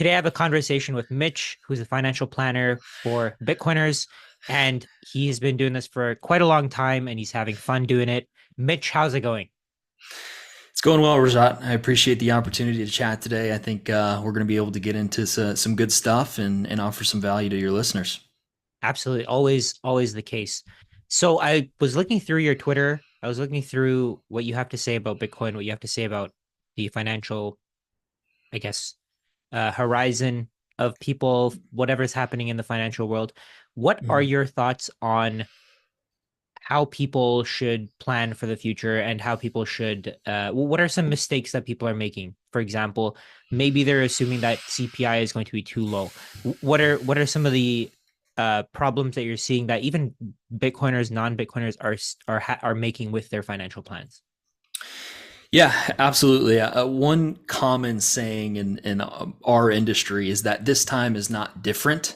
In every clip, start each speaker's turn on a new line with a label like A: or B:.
A: Today, I have a conversation with Mitch, who's a financial planner for Bitcoiners, and he's been doing this for quite a long time and he's having fun doing it. Mitch, how's it going?
B: It's going well, Rajat. I appreciate the opportunity to chat today. I think we're going to be able to get into some good stuff and offer some value to your listeners.
A: Absolutely. Always the case. So I was looking through your Twitter. I was looking through what you have to say about Bitcoin, what you have to say about the financial, I guess, horizon of people, whatever's happening in the financial world. What are
B: Mhm.
A: your thoughts on how people should plan for the future and how people should what are some mistakes that people are making? For example, maybe they're assuming that CPI is going to be too low. What are some of the problems that you're seeing that even Bitcoiners, non-Bitcoiners are making with their financial plans?
B: Yeah, absolutely. One common saying in our industry is that this time is not different.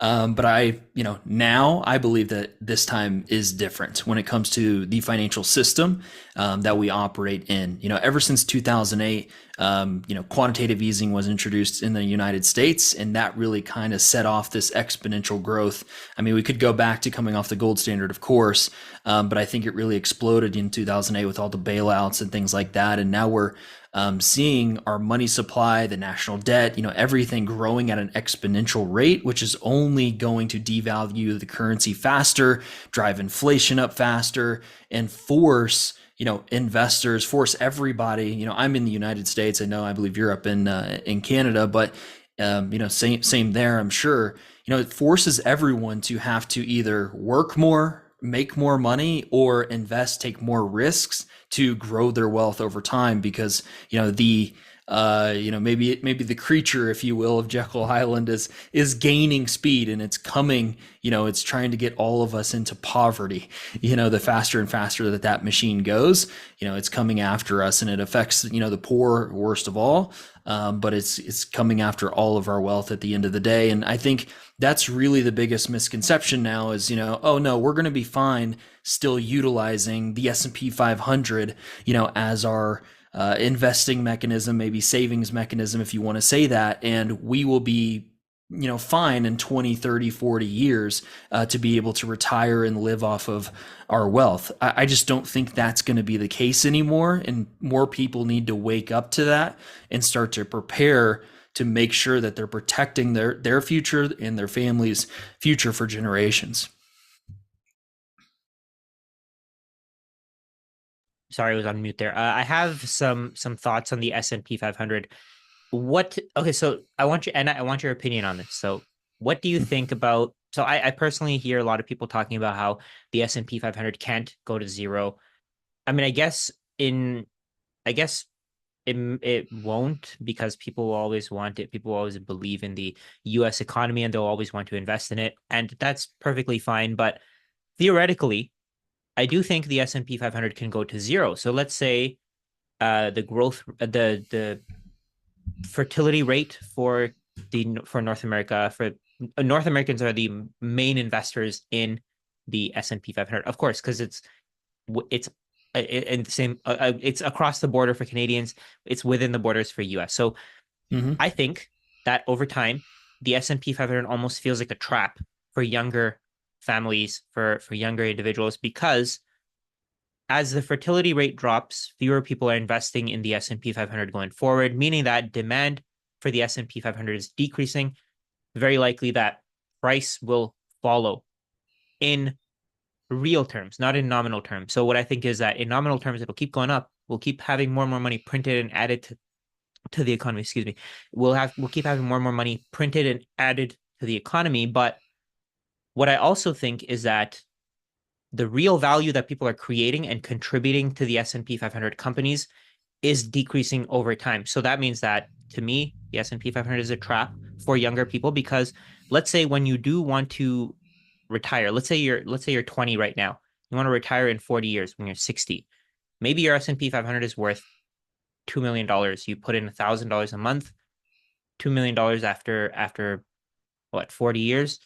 B: But now I believe that this time is different when it comes to the financial system that we operate in. Ever since 2008, quantitative easing was introduced in the United States, and that really kind of set off this exponential growth. I mean, we could go back to coming off the gold standard, of course, but I think it really exploded in 2008 with all the bailouts and things like that. And now we're seeing our money supply, the national debt, everything growing at an exponential rate, which is only going to devalue the currency faster, drive inflation up faster, and force investors, force everybody. I'm in the United States. I believe you're up in Canada, but same there. I'm sure. It forces everyone to have to either work more, make more money, or invest, take more risks to grow their wealth over time. Because the maybe the creature, if you will, of Jekyll Island is gaining speed, and it's coming. It's trying to get all of us into poverty. The faster and faster that machine goes, it's coming after us, and it affects the poor worst of all. But it's coming after all of our wealth at the end of the day. And I think that's really the biggest misconception now is, oh no, we're going to be fine still utilizing the S&P 500, as our investing mechanism, maybe savings mechanism, if you want to say that. And we will be fine in 20, 30, 40 years to be able to retire and live off of our wealth. I just don't think that's going to be the case anymore. And more people need to wake up to that and start to prepare to make sure that they're protecting their future and their family's future for generations.
A: Sorry, I was on mute there. I have some thoughts on the S&P 500. What Okay, so I want your opinion on this. So what do you think about, so I personally hear a lot of people talking about how the S&P 500 can't go to zero. I mean, in I guess it won't, because people will always want it. People will always believe in the US economy and they'll always want to invest in it, and that's perfectly fine. But theoretically, I do think the S&P 500 can go to zero. So let's say the growth the fertility rate for North America, for North Americans are the main investors in the S&P 500, of course, because it's in the same it's across the border for Canadians, it's within the borders for US. So
B: Mm-hmm.
A: I think that over time the S&P 500 almost feels like a trap for younger families, for younger individuals, because as the fertility rate drops, fewer people are investing in the S&P 500 going forward, meaning that demand for the S&P 500 is decreasing. Very likely that price will follow in real terms, not in nominal terms. So what I think is that in nominal terms, it'll keep going up. We'll keep having more and more money printed and added to the economy. Excuse me. We'll keep having more and more money printed and added to the economy. But what I also think is that the real value that people are creating and contributing to the S&P 500 companies is decreasing over time. So that means that, to me, the S&P 500 is a trap for younger people, because let's say when you do want to retire, let's say you're 20 right now. You want to retire in 40 years when you're 60. Maybe your S&P 500 is worth $2 million dollars. You put in $1,000 a month, $2 million dollars after what, 40 years.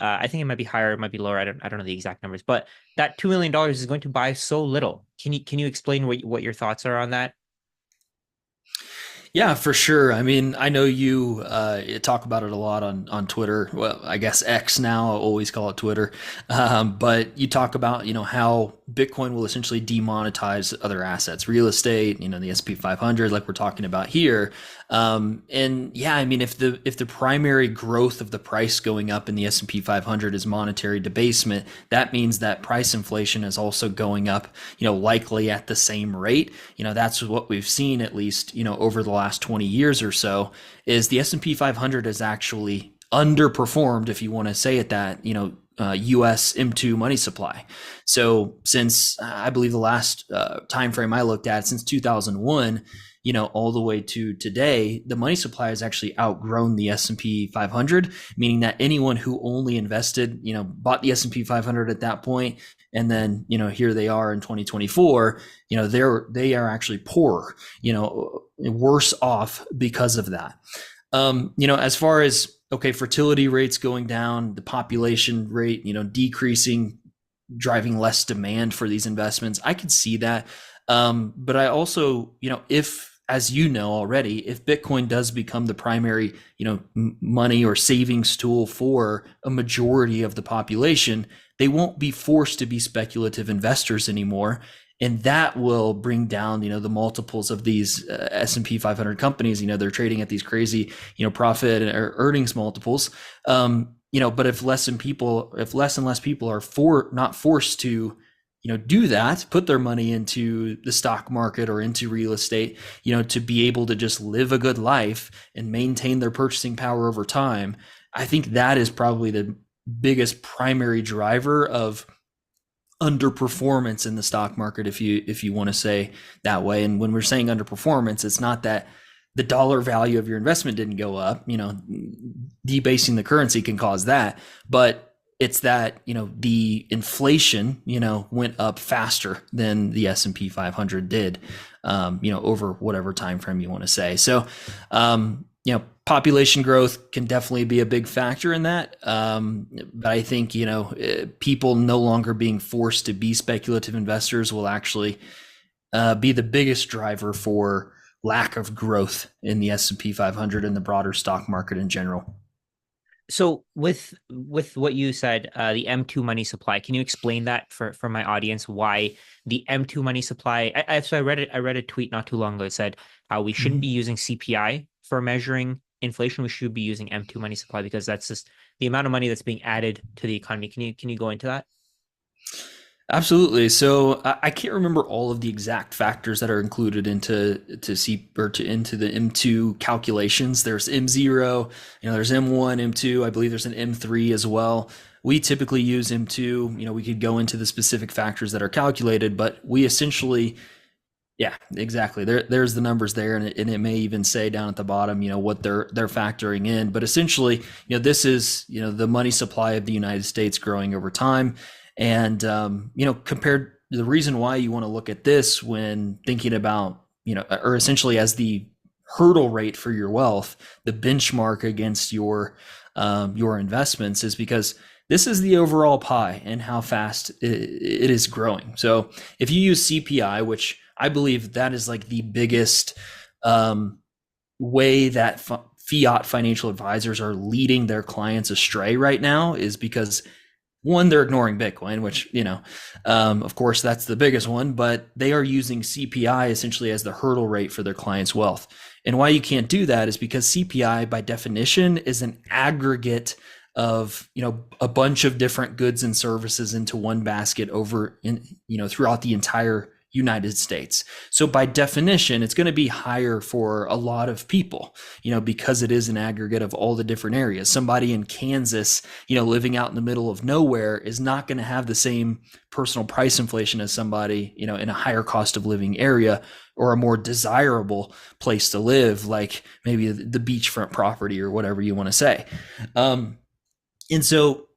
A: I think it might be higher, it might be lower. I don't know the exact numbers, but that $2 million dollars is going to buy so little. Can you explain what your thoughts are on that?
B: Yeah, for sure. I mean, I know you talk about it a lot on Twitter. Well, I guess X now. I always call it Twitter. But you talk about how Bitcoin will essentially demonetize other assets, real estate, the S&P 500, like we're talking about here. And yeah, I mean, if the primary growth of the price going up in the S&P 500 is monetary debasement, that means that price inflation is also going up, likely at the same rate. That's what we've seen, at least, over the last 20 years or so, is the S&P 500 has actually underperformed, if you want to say it that, US M2 money supply. So since I believe the last time frame I looked at, since 2001, all the way to today, the money supply has actually outgrown the S&P 500, meaning that anyone who only invested, bought the S&P 500 at that point, and then here they are in 2024, they are actually poor, worse off because of that. As far as, okay, fertility rates going down, the population rate, decreasing, driving less demand for these investments, I could see that. But I also, if, as you know already, if Bitcoin does become the primary, money or savings tool for a majority of the population, they won't be forced to be speculative investors anymore. And that will bring down, the multiples of these S&P 500 companies. They're trading at these crazy, profit or earnings multiples. But if less and less people are not forced to, do that, put their money into the stock market or into real estate, to be able to just live a good life and maintain their purchasing power over time, I think that is probably the biggest primary driver of underperformance in the stock market, if you want to say that way. And when we're saying underperformance, it's not that the dollar value of your investment didn't go up. Debasing the currency can cause that, but it's that the inflation went up faster than the S&P 500 did, over whatever time frame you want to say. So population growth can definitely be a big factor in that. But I think, people no longer being forced to be speculative investors will actually be the biggest driver for lack of growth in the S&P 500 and the broader stock market in general.
A: So with what you said, the M2 money supply, can you explain that for my audience why the M2 money supply? So I read it. I read a tweet not too long ago. It said how we shouldn't be using CPI for measuring inflation. We should be using M2 money supply because that's just the amount of money that's being added to the economy. Can you go into that?
B: Absolutely. So I can't remember all of the exact factors that are included into the M2 calculations. There's M0, there's M1, M2. I believe there's an M3 as well. We typically use M2. We could go into the specific factors that are calculated, but we essentially, yeah, exactly. There's the numbers there, and it may even say down at the bottom, what they're factoring in. But essentially, this is the money supply of the United States growing over time. And, compared to the reason why you want to look at this when thinking about, or essentially as the hurdle rate for your wealth, the benchmark against your investments, is because this is the overall pie and how fast it is growing. So if you use CPI, which I believe that is like the biggest way that fiat financial advisors are leading their clients astray right now, is because one, they're ignoring Bitcoin, which, of course, that's the biggest one, but they are using CPI essentially as the hurdle rate for their clients' wealth. And why you can't do that is because CPI, by definition, is an aggregate of, a bunch of different goods and services into one basket throughout the entire United States. So by definition, it's going to be higher for a lot of people, because it is an aggregate of all the different areas. Somebody in Kansas, living out in the middle of nowhere is not going to have the same personal price inflation as somebody, in a higher cost of living area or a more desirable place to live, like maybe the beachfront property or whatever you want to say. And so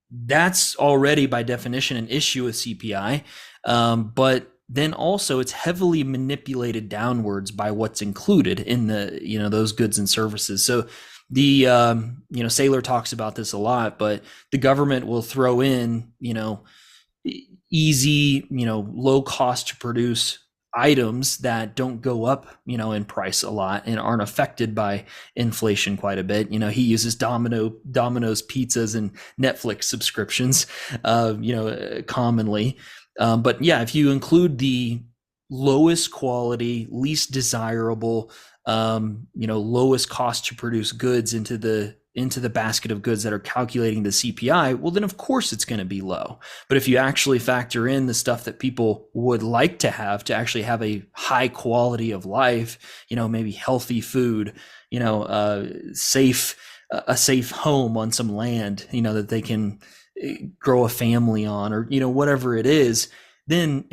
B: that's already by definition an issue with CPI. But then also it's heavily manipulated downwards by what's included in the, those goods and services. So the, Saylor talks about this a lot, but the government will throw in, easy, low cost to produce items that don't go up, in price a lot and aren't affected by inflation quite a bit. He uses Domino's pizzas and Netflix subscriptions, commonly. But yeah, if you include the lowest quality, least desirable, lowest cost to produce goods into the basket of goods that are calculating the CPI, well, then of course it's going to be low. But if you actually factor in the stuff that people would like to actually have a high quality of life, maybe healthy food, safe, a safe home on some land, that they can grow a family on, or, whatever it is, then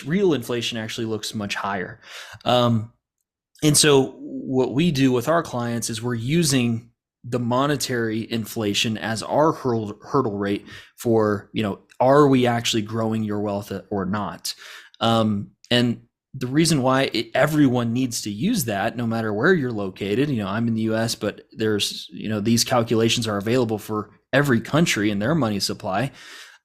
B: real inflation actually looks much higher. And so what we do with our clients is we're using the monetary inflation as our hurdle rate for, are we actually growing your wealth or not? And the reason why everyone needs to use that, no matter where you're located, I'm in the US, but there's, these calculations are available for every country in their money supply.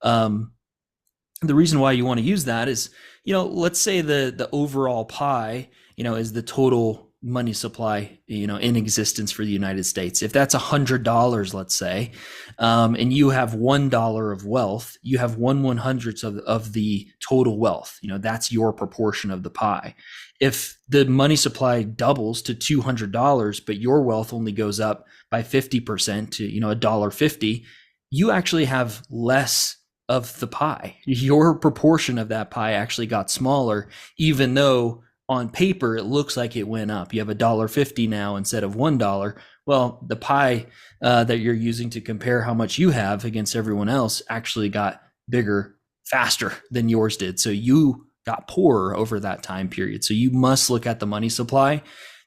B: The reason why you want to use that is, let's say the overall pie, is the total money supply, in existence for the United States. If that's $100, let's say, and you have $1 of wealth, you have 1/100th of the total wealth. That's your proportion of the pie. If the money supply doubles to $200, but your wealth only goes up by 50% to, $1.50, you actually have less of the pie. Your proportion of that pie actually got smaller, even though on paper it looks like it went up. You have $1.50 now instead of $1. Well, the pie that you're using to compare how much you have against everyone else actually got bigger faster than yours did. So you got poorer over that time period. So you must look at the money supply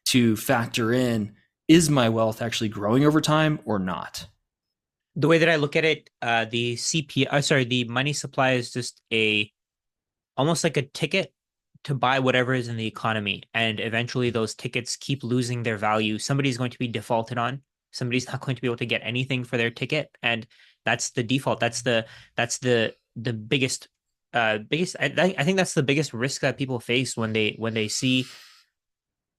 B: to factor in, is my wealth actually growing over time or not?
A: The way that I look at it, the money supply is just almost like a ticket to buy whatever is in the economy. And eventually those tickets keep losing their value. Somebody's going to be defaulted on. Somebody's not going to be able to get anything for their ticket. And that's the default. That's the biggest I think that's the biggest risk that people face when they see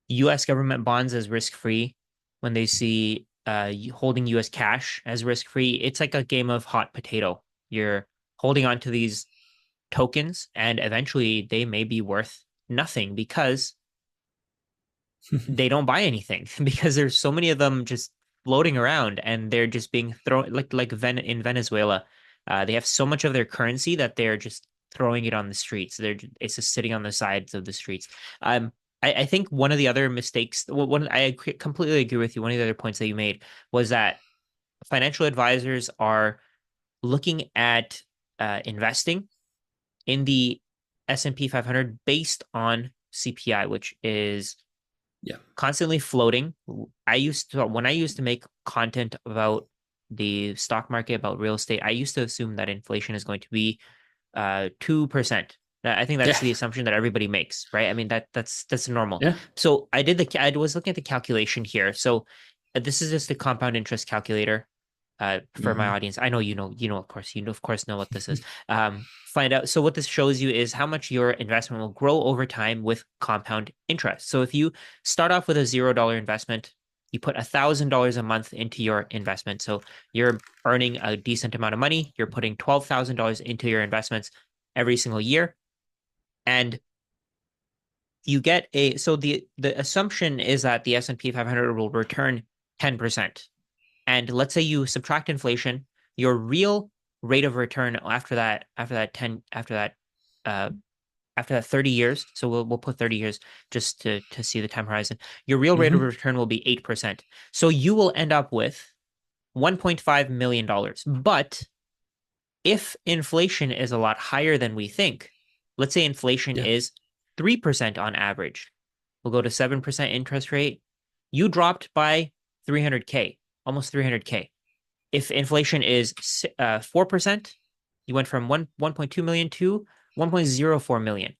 A: US government bonds as risk free, when they see holding US cash as risk free. It's like a game of hot potato. You're holding on to these tokens, and eventually they may be worth nothing because they don't buy anything because there's so many of them just floating around, and they're just being thrown in Venezuela. They have so much of their currency that they're just throwing it on the streets. It's just sitting on the sides of the streets. I think one of the other mistakes, I completely agree with you. One of the other points that you made was that financial advisors are looking at investing in the S&P 500 based on CPI, which is
B: Yeah.
A: constantly floating. When I used to make content about the stock market, about real estate, I used to assume that inflation is going to be 2%. I think that's
B: Yeah.
A: the assumption that everybody makes, right? I mean, that's normal.
B: Yeah.
A: So I was looking at the calculation here. So this is just a compound interest calculator for my
B: Mm-hmm.
A: audience. I know of course, of course know what this is. Find out. So what this shows you is how much your investment will grow over time with compound interest. So if you start off with a $0 investment, you put $1,000 a month into your investment. So you're earning a decent amount of money. You're putting $12,000 into your investments every single year. And you get the assumption is that the S&P 500 will return 10%. And let's say you subtract inflation, your real rate of return after that 30 years, so we'll put 30 years just to see the time horizon. Your real rate of
B: Mm-hmm.
A: return will be 8%. So you will end up with $1.5 million. But if inflation is a lot higher than we think, let's say inflation
B: Yeah.
A: is 3% on average, we'll go to 7% interest rate. You dropped by 300K, almost 300K. If inflation is 4%, you went from 1.2 million to 1.04 million.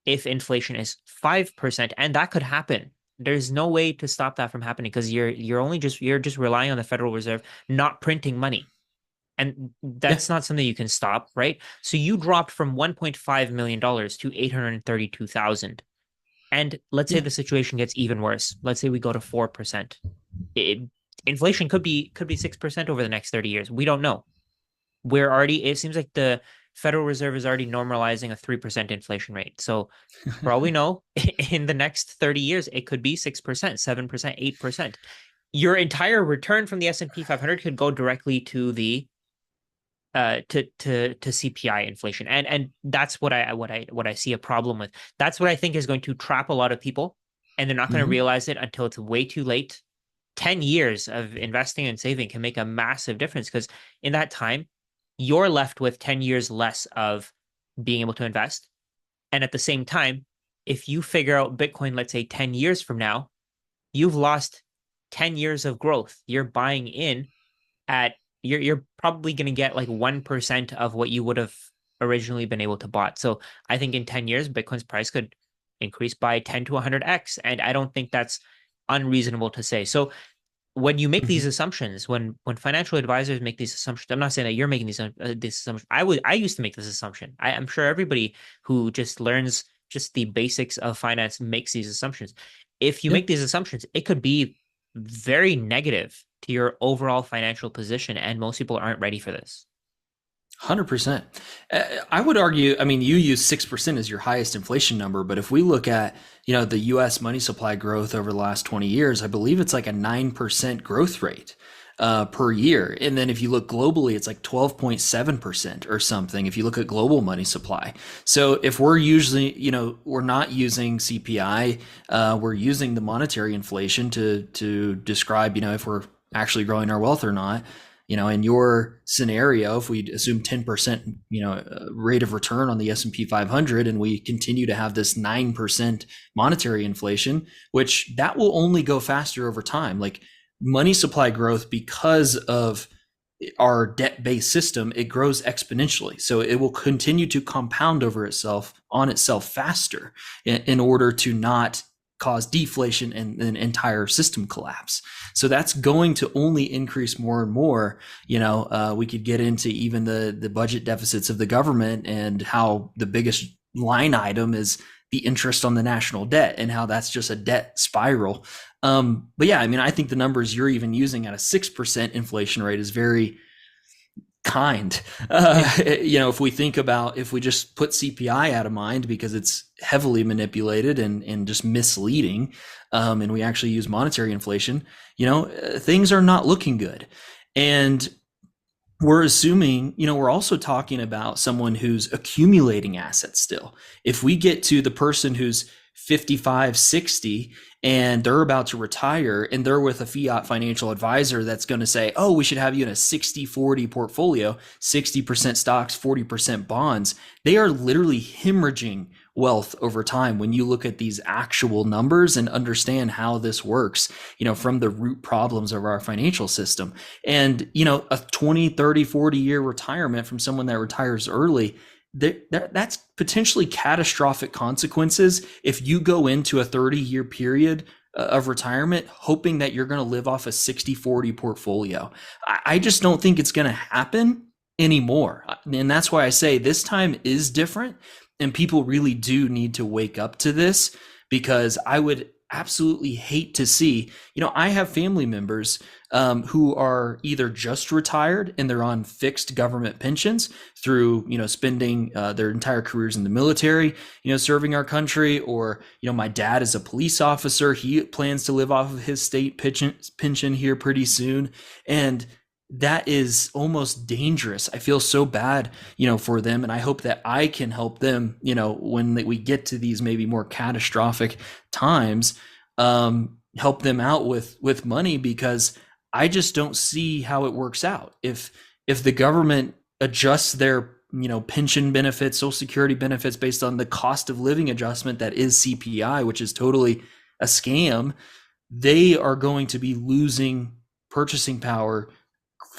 A: If inflation is 5%, and that could happen, there's no way to stop that from happening because you're just relying on the Federal Reserve not printing money. And
B: Yeah.
A: that's not something you can stop, right? So you dropped from $1.5 million to 832,000. And let's say
B: Yeah.
A: the situation gets even worse. Let's say we go to 4%. It, inflation could be 6% over the next 30 years. We don't know. It seems like the Federal Reserve is already normalizing a 3% inflation rate. So for all we know, in the next 30 years, it could be 6%, 7%, 8%. Your entire return from the S&P 500 could go directly to the to CPI inflation. And that's what I see a problem with. That's what I think is going to trap a lot of people, and they're not going to
B: Hmm.
A: realize it until it's way too late. 10 years of investing and saving can make a massive difference, because in that time, you're left with 10 years less of being able to invest. And at the same time, if you figure out Bitcoin, let's say 10 years from now, you've lost 10 years of growth. You're buying in at you're probably going to get like 1% of what you would have originally been able to bought. So I think in 10 years, Bitcoin's price could increase by 10 to 100x. And I don't think that's unreasonable to say. So when you make these
B: Hmm.
A: assumptions, when financial advisors make these assumptions, I'm not saying that you're making these assumptions. I used to make this assumption. I'm sure everybody who just learns just the basics of finance makes these assumptions. If you
B: Yeah.
A: make these assumptions, it could be very negative to your overall financial position, and most people aren't ready for this.
B: 100%. I would argue, I mean, you use 6% as your highest inflation number, but if we look at, the US money supply growth over the last 20 years, I believe it's like a 9% growth rate per year. And then if you look globally, it's like 12.7% or something if you look at global money supply. So if we're usually, we're not using CPI, we're using the monetary inflation to describe, if we're actually growing our wealth or not. In your scenario, if we assume 10%, rate of return on the S&P 500, and we continue to have this 9% monetary inflation, which that will only go faster over time. Like money supply growth, because of our debt-based system, it grows exponentially. So it will continue to compound on itself faster in order to not cause deflation and an entire system collapse. So that's going to only increase more and more. We could get into even the budget deficits of the government and how the biggest line item is the interest on the national debt and how that's just a debt spiral. But yeah, I mean, I think the numbers you're even using at a 6% inflation rate is very kind.
A: Yeah.
B: If we think about, if we just put CPI out of mind because it's heavily manipulated and just misleading, and we actually use monetary inflation, things are not looking good. And we're assuming, we're also talking about someone who's accumulating assets still. If we get to the person who's 55, 60, and they're about to retire and they're with a fiat financial advisor that's going to say, oh, we should have you in a 60-40 portfolio, 60% stocks, 40% bonds. They are literally hemorrhaging wealth over time when you look at these actual numbers and understand how this works, from the root problems of our financial system. And, a 20, 30, 40-year retirement from someone that retires early, that's potentially catastrophic consequences if you go into a 30-year period of retirement hoping that you're going to live off a 60-40 portfolio. I just don't think it's going to happen anymore. And that's why I say this time is different, and people really do need to wake up to this, because I would absolutely hate to see, I have family members who are either just retired and they're on fixed government pensions through, spending their entire careers in the military, serving our country, or, my dad is a police officer. He plans to live off of his state pension here pretty soon. And that is almost dangerous. I feel so bad, for them. And I hope that I can help them, when we get to these maybe more catastrophic times, help them out with money, because I just don't see how it works out. If the government adjusts their, pension benefits, social security benefits based on the cost of living adjustment that is CPI, which is totally a scam, they are going to be losing purchasing power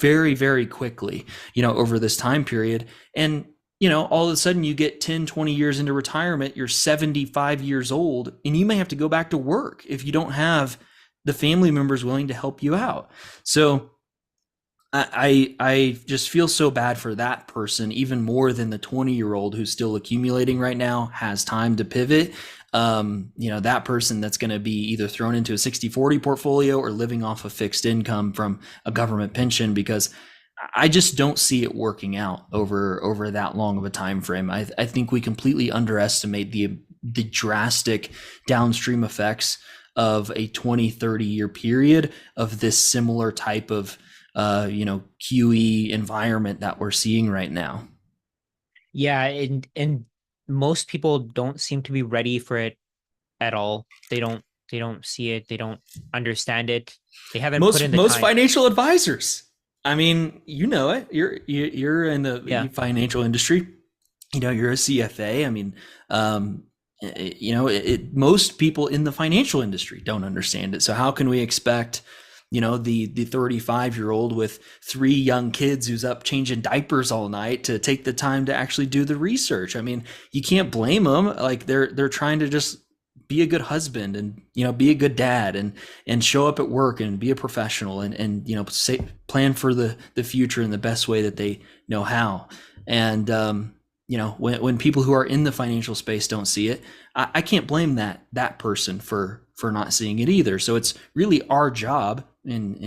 B: very, very quickly, over this time period. And, all of a sudden you get 10, 20 years into retirement, you're 75 years old, and you may have to go back to work if you don't have the family members willing to help you out. So I just feel so bad for that person, even more than the 20-year-old who's still accumulating right now has time to pivot. That person that's going to be either thrown into a 60/40 portfolio or living off of fixed income from a government pension, because I just don't see it working out over that long of a time frame. I think we completely underestimate the drastic downstream effects of a 20-30 year period of this similar type of QE environment that we're seeing right now.
A: Yeah, and most people don't seem to be ready for it at all. They don't see it. They don't understand it. They haven't put in the
B: Most
A: time.
B: financial advisors. I mean, you know it. You're in the
A: Yeah.
B: financial industry. You're a CFA. I mean, um, most people in the financial industry don't understand it. So how can we expect, the 35-year-old with three young kids who's up changing diapers all night to take the time to actually do the research? I mean, you can't blame them. Like they're trying to just be a good husband and be a good dad and show up at work and be a professional and plan for the future in the best way that they know how. And when people who are in the financial space don't see it, I can't blame that person for not seeing it either. So it's really our job, and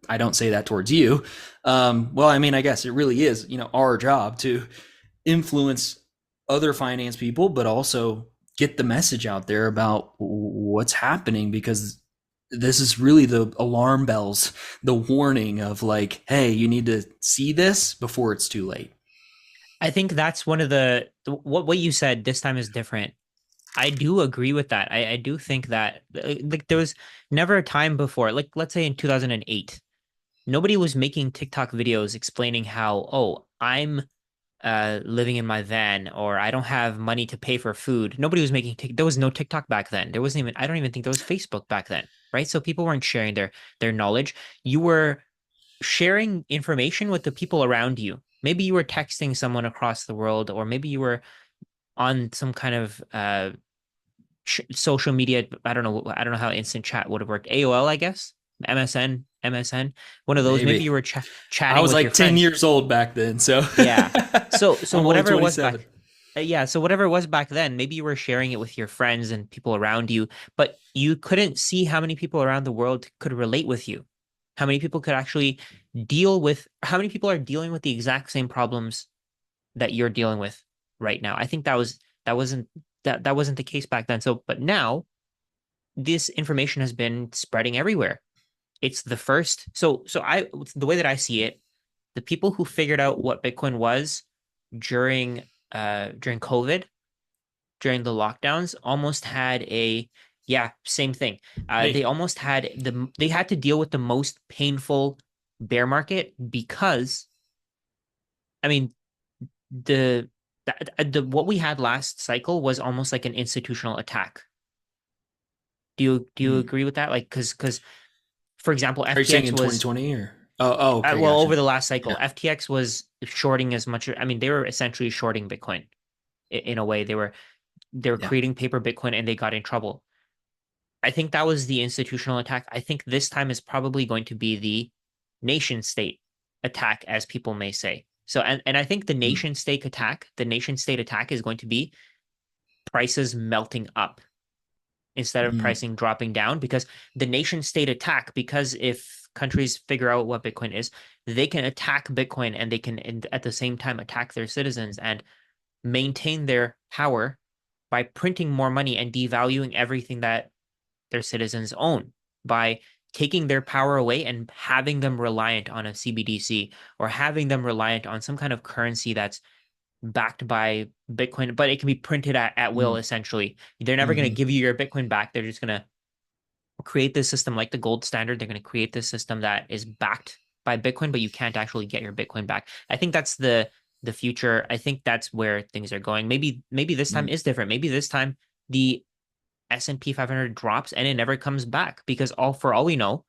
B: I don't say that towards you. Well, I mean, I guess it really is our job to influence other finance people, but also get the message out there about what's happening, because this is really the alarm bells, the warning of like, hey, you need to see this before it's too late.
A: I think that's one of what you said this time is different. I do agree with that. I do think that like there was never a time before, like let's say in 2008, nobody was making TikTok videos explaining how, oh, I'm living in my van or I don't have money to pay for food. Nobody was making there was no TikTok back then. There wasn't even I don't even think there was Facebook back then, right? So people weren't sharing their knowledge. You were sharing information with the people around you. Maybe you were texting someone across the world, or maybe you were on some kind of social media. I don't know. I don't know how instant chat would have worked. AOL, I guess. MSN. One of those. Maybe
B: Maybe.
A: you were
B: I
A: chatting
B: was
A: with your
B: like 10
A: friends.
B: years old back then, so
A: Yeah. So
B: I'm only
A: whatever it was back,
B: 27.
A: yeah. So whatever it was back then, maybe you were sharing it with your friends and people around you, but you couldn't see how many people around the world could relate with you. How many people could actually how many people are dealing with the exact same problems that you're dealing with right now. I think that wasn't that wasn't the case back then. So, but now this information has been spreading everywhere. It's the first. So the way that I see it, the people who figured out what Bitcoin was during during COVID, during the lockdowns, almost had a yeah, same thing. They
B: Me.
A: almost had they had to deal with the most painful bear market because I mean the what we had last cycle was almost like an institutional attack. Do you
B: Hmm.
A: agree with that? Like because for example,
B: Are you saying
A: FTX
B: in
A: was
B: 2020 or? Oh, okay,
A: well over
B: gotcha.
A: the last cycle,
B: Yeah,
A: FTX was shorting as much. I mean, they were essentially shorting Bitcoin in a way. They were
B: yeah.
A: creating paper Bitcoin and they got in trouble. I think that was the institutional attack. I think this time is probably going to be the nation state attack, as people may say. So, and I think
B: Mm,
A: the nation state attack is going to be prices melting up instead of
B: mm,
A: pricing dropping down because the nation state attack, because if countries figure out what Bitcoin is, they can attack Bitcoin and they can at the same time attack their citizens and maintain their power by printing more money and devaluing everything that their citizens own by taking their power away and having them reliant on a CBDC or having them reliant on some kind of currency that's backed by Bitcoin, but it can be printed at will
B: mm,
A: essentially. They're never going to
B: mm-hmm,
A: give you your Bitcoin back. They're just going to create this system like the gold standard. They're going to create this system that is backed by Bitcoin, but you can't actually get your Bitcoin back. I think that's the future. I think that's where things are going. Maybe this time
B: mm.
A: is different. Maybe this time the S&P 500 drops and it never comes back because all we know,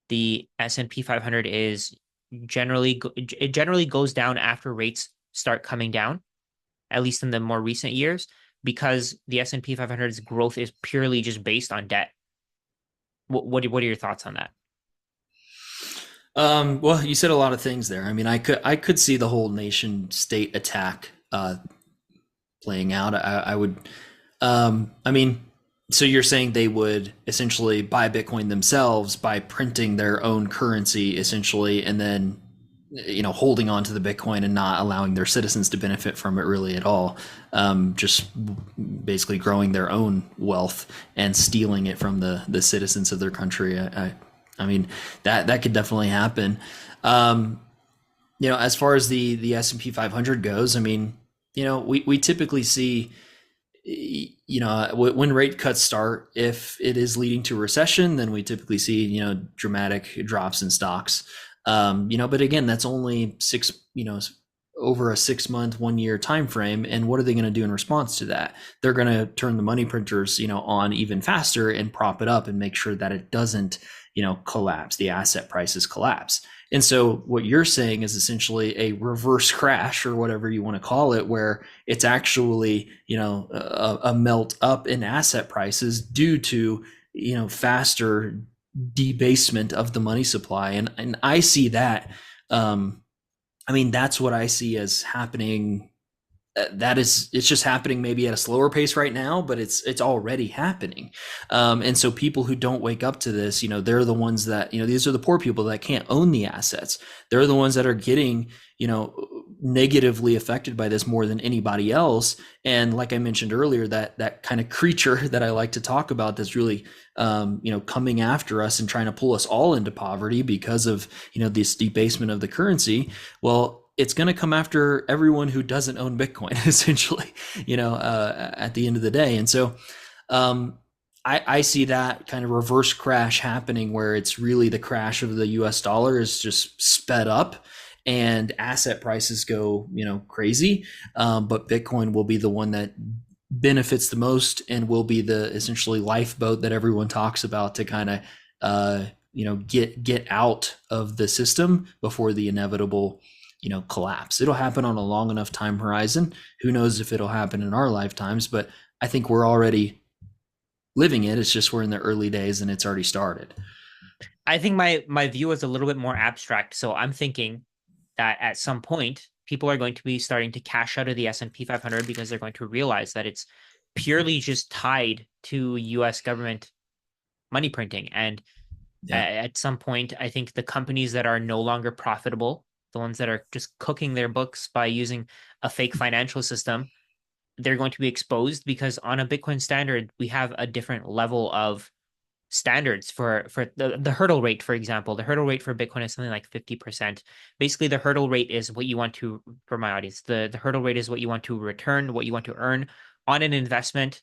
A: the S&P 500 is it generally goes down after rates start coming down, at least in the more recent years, because the S&P 500's growth is purely just based on debt. What are your thoughts on that?
B: Well, you said a lot of things there. I mean, I could see the whole nation state attack playing out. I would. I mean, so you're saying they would essentially buy Bitcoin themselves by printing their own currency, essentially, and then holding on to the Bitcoin and not allowing their citizens to benefit from it really at all. Just basically growing their own wealth and stealing it from the citizens of their country. I mean that could definitely happen. Um, as far as the S&P 500 goes, I mean, we typically see, when rate cuts start, if it is leading to a recession, then we typically see, dramatic drops in stocks. But again, that's only over a 6 month, 1 year time frame. And what are they going to do in response to that? They're going to turn the money printers, on even faster and prop it up and make sure that it doesn't, collapse. The asset prices collapse. And so what you're saying is essentially a reverse crash or whatever you want to call it, where it's actually, a melt up in asset prices due to, faster debasement of the money supply. And I see that. I mean, that's what I see as happening. It's just happening maybe at a slower pace right now, but it's already happening. And so people who don't wake up to this, they're the ones that, these are the poor people that can't own the assets. They're the ones that are getting, negatively affected by this more than anybody else. And like I mentioned earlier, that kind of creature that I like to talk about that's really, coming after us and trying to pull us all into poverty because of, this debasement of the currency. Well, it's going to come after everyone who doesn't own Bitcoin, essentially, at the end of the day. And so I see that kind of reverse crash happening where it's really the crash of the US dollar is just sped up and asset prices go, crazy. But Bitcoin will be the one that benefits the most and will be the essentially lifeboat that everyone talks about to kind of, get out of the system before the inevitable collapse. It'll happen on a long enough time horizon. Who knows if it'll happen in our lifetimes, but I think we're already living it. It's just we're in the early days and it's already started.
A: I think my view is a little bit more abstract. So I'm thinking that at some point people are going to be starting to cash out of the S&P 500 because they're going to realize that it's purely just tied to US government money printing. And
B: Yeah.
A: at some point, I think the companies that are no longer profitable, the ones that are just cooking their books by using a fake financial system, they're going to be exposed because on a Bitcoin standard, we have a different level of standards for the hurdle rate. For example, the hurdle rate for Bitcoin is something like 50%. Basically, the hurdle rate is what you want to, for my audience, the hurdle rate is what you want to return, what you want to earn on an investment.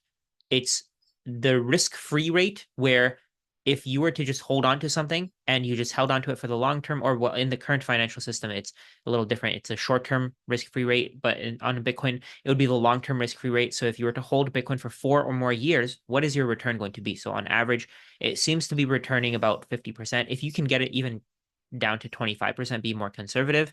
A: It's the risk-free rate where if you were to just hold on to something and you just held on to it for the long term, or well, in the current financial system, it's a little different. It's a short-term risk-free rate, but on Bitcoin, it would be the long-term risk-free rate. So if you were to hold Bitcoin for 4 or more years, what is your return going to be? So on average, it seems to be returning about 50%. If you can get it even down to 25%, be more conservative,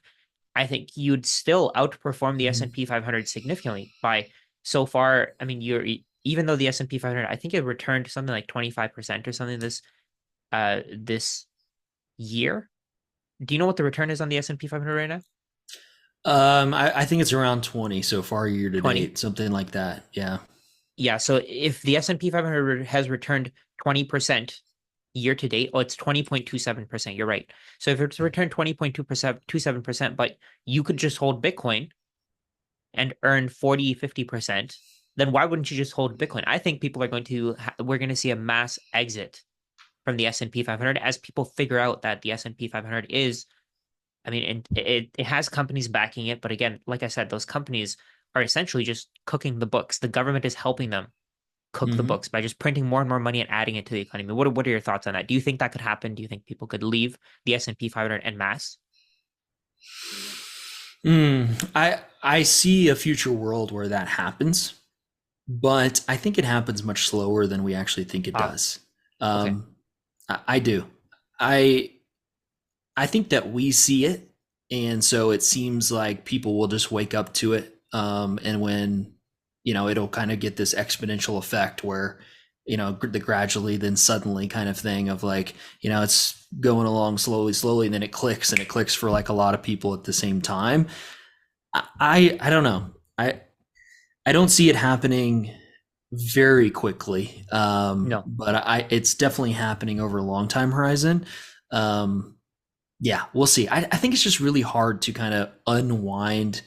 A: I think you'd still outperform the
B: Mm-hmm.
A: S&P 500 significantly by so far. I mean, you're even though the S&P 500, I think it returned something like 25% or something this year. Do you know what the return is on the S&P 500 right now?
B: I think it's around 20 so far year to
A: 20.
B: date, something like that. Yeah.
A: Yeah, so if the S&P 500 has returned 20% year to date, oh, it's 20.27%. You're right. So if it's returned 20.27%, but you could just hold Bitcoin and earn 40, 50%, then why wouldn't you just hold Bitcoin? I think people are going to, we're going to see a mass exit from the S&P 500 as people figure out that the S&P 500 is, I mean, it has companies backing it. But again, like I said, those companies are essentially just cooking the books. The government is helping them cook the
B: Mm-hmm.
A: books by just printing more and more money and adding it to the economy. What are your thoughts on that? Do you think that could happen? Do you think people could leave the S&P 500 en masse?
B: I see a future world where that happens, but I think it happens much slower than we actually think it
A: Ah,
B: does.
A: okay.
B: Um, I do. I I think that we see it, and so it seems like people will just wake up to it. And when it'll kind of get this exponential effect where the gradually then suddenly kind of thing of like, it's going along slowly, and then it clicks, and it clicks for like a lot of people at the same time. I don't know. I don't see it happening very quickly.
A: No.
B: But it's definitely happening over a long time horizon. Um, yeah, we'll see. I think it's just really hard to kind of unwind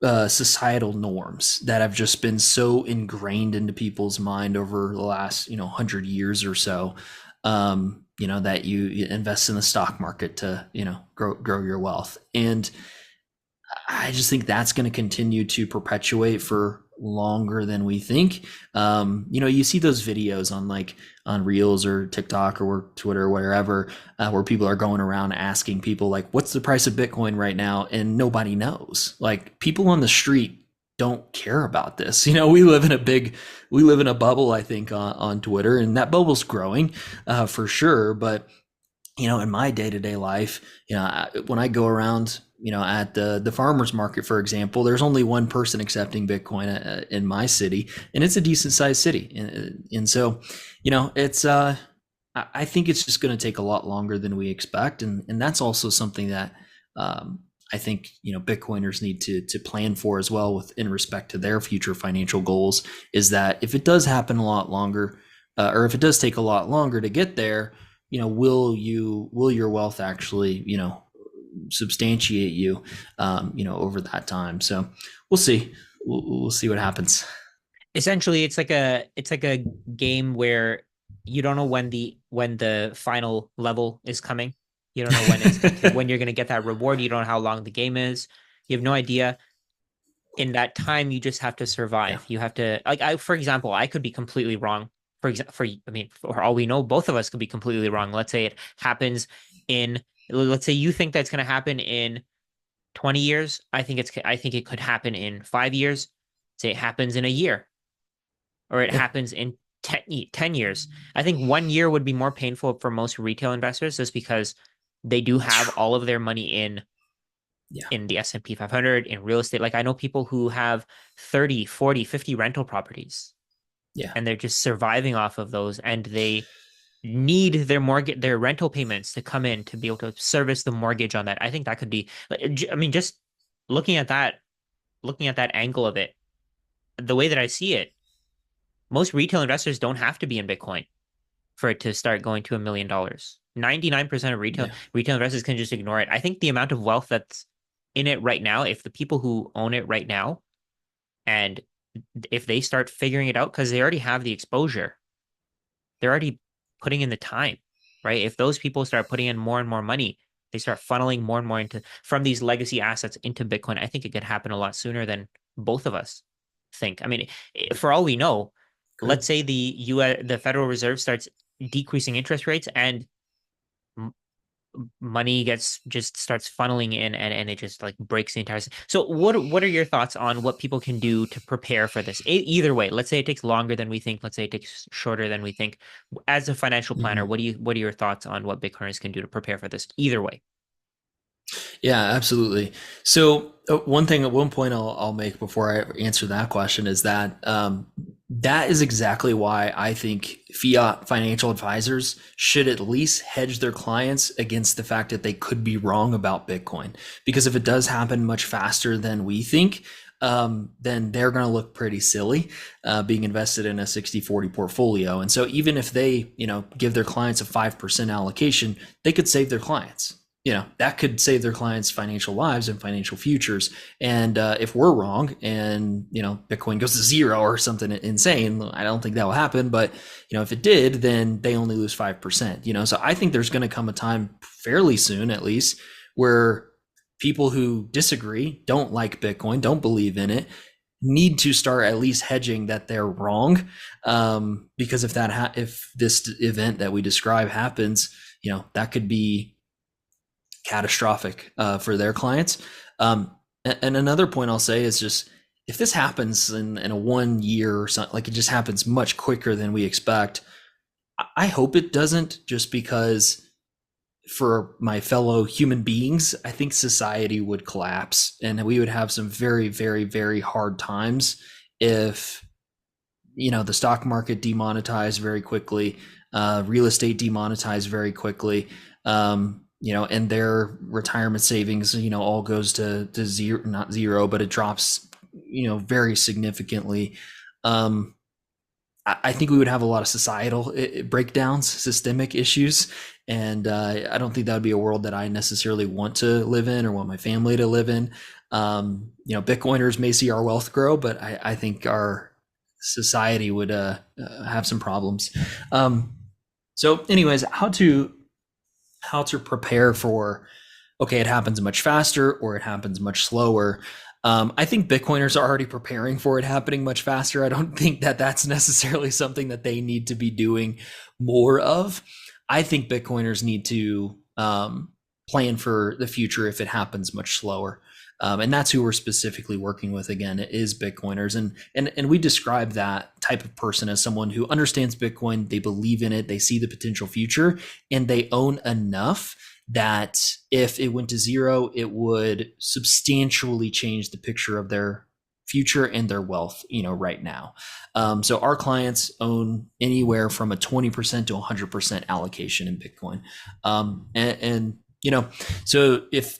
B: societal norms that have just been so ingrained into people's mind over the last 100 years or so. That you invest in the stock market to grow your wealth, and I just think that's going to continue to perpetuate for longer than we think. You see those videos on like on Reels or TikTok or Twitter or wherever, where people are going around asking people like, "What's the price of Bitcoin right now?" And nobody knows. Like people on the street don't care about this. We live in a bubble, I think, on Twitter, and that bubble's growing for sure. But in my day-to-day life, when I go around, at the farmers market, for example, there's only one person accepting Bitcoin in my city, and it's a decent sized city. And so, it's, I think it's just going to take a lot longer than we expect. And that's also something that, I think, Bitcoiners need to plan for as well in respect to their future financial goals, is that if it does happen a lot longer, or if it does take a lot longer to get there, will your wealth actually, substantiate you, over that time. So we'll see. We'll see what happens.
A: Essentially, it's like a game where you don't know when the final level is coming. You don't know when you're going to get that reward. You don't know how long the game is. You have no idea. In that time, you just have to
B: Yeah.
A: survive. You have to, like, for example, I could be completely wrong. I mean, for all we know, both of us could be completely wrong. Let's say it happens in, let's say you think that's going to happen in 20 years. I think it could happen in 5 years. Say it happens in a year, or it
B: Yeah.
A: happens in 10 years. I think 1 year would be more painful for most retail investors, just because they do have all of their money
B: Yeah.
A: in the S&P 500, in real estate. Like I know people who have 30, 40, 50 rental properties,
B: Yeah.
A: and they're just surviving off of those, and they need their rental payments to come in to be able to service the mortgage on that. I think that could be, I mean, just looking at that, looking at that angle of it, the way that I see it, most retail investors don't have to be in Bitcoin for it to start going to $1 million. 99% of
B: Yeah.
A: retail investors can just ignore it. I think the amount of wealth that's in it right now, if the people who own it right now, and if they start figuring it out, because they already have the exposure, they're already putting in the time, right? If those people start putting in more and more money, they start funneling more and more into from these legacy assets into Bitcoin. I think it could happen a lot sooner than both of us think. I mean, for all we know, let's
B: Good.
A: say the Federal Reserve starts decreasing interest rates, and money gets just starts funneling in, and it just like breaks the entire. So what are your thoughts on what people can do to prepare for this? Either way, let's say it takes longer than we think, let's say it takes shorter than we think. As a financial planner,
B: Mhm.
A: what are your thoughts on what Bitcoiners can do to prepare for this? Either way.
B: Yeah, absolutely. So one point I'll make before I answer that question is that that is exactly why I think fiat financial advisors should at least hedge their clients against the fact that they could be wrong about Bitcoin. Because if it does happen much faster than we think, then they're going to look pretty silly being invested in a 60-40 portfolio. And so even if they, give their clients a 5% allocation, they could save their clients. That could save their clients' financial lives and financial futures. And if we're wrong and, Bitcoin goes to zero or something insane, I don't think that will happen. But, if it did, then they only lose 5%, So I think there's going to come a time fairly soon, at least, where people who disagree, don't like Bitcoin, don't believe in it, need to start at least hedging that they're wrong. Because if this event that we describe happens, that could be catastrophic for their clients. And another point I'll say is just if this happens in a 1 year or something, like it just happens much quicker than we expect, I hope it doesn't, just because for my fellow human beings, I think society would collapse and we would have some very, very, very hard times if the stock market demonetized very quickly, real estate demonetized very quickly, and their retirement savings, all goes to zero, not zero, but it drops, very significantly. Um, I think we would have a lot of societal breakdowns, systemic issues, and I don't think that would be a world that I necessarily want to live in or want my family to live in. Bitcoiners may see our wealth grow, but I think our society would have some problems. Anyways, how to prepare for, okay, it happens much faster or it happens much slower. I think Bitcoiners are already preparing for it happening much faster. I don't think that that's necessarily something that they need to be doing more of. I think Bitcoiners need to plan for the future if it happens much slower. And that's who we're specifically working with. Again, it is Bitcoiners, and we describe that type of person as someone who understands Bitcoin, they believe in it, they see the potential future, and they own enough that if it went to zero, it would substantially change the picture of their future and their wealth, right now. So our clients own anywhere from a 20% to 100% allocation in Bitcoin. So if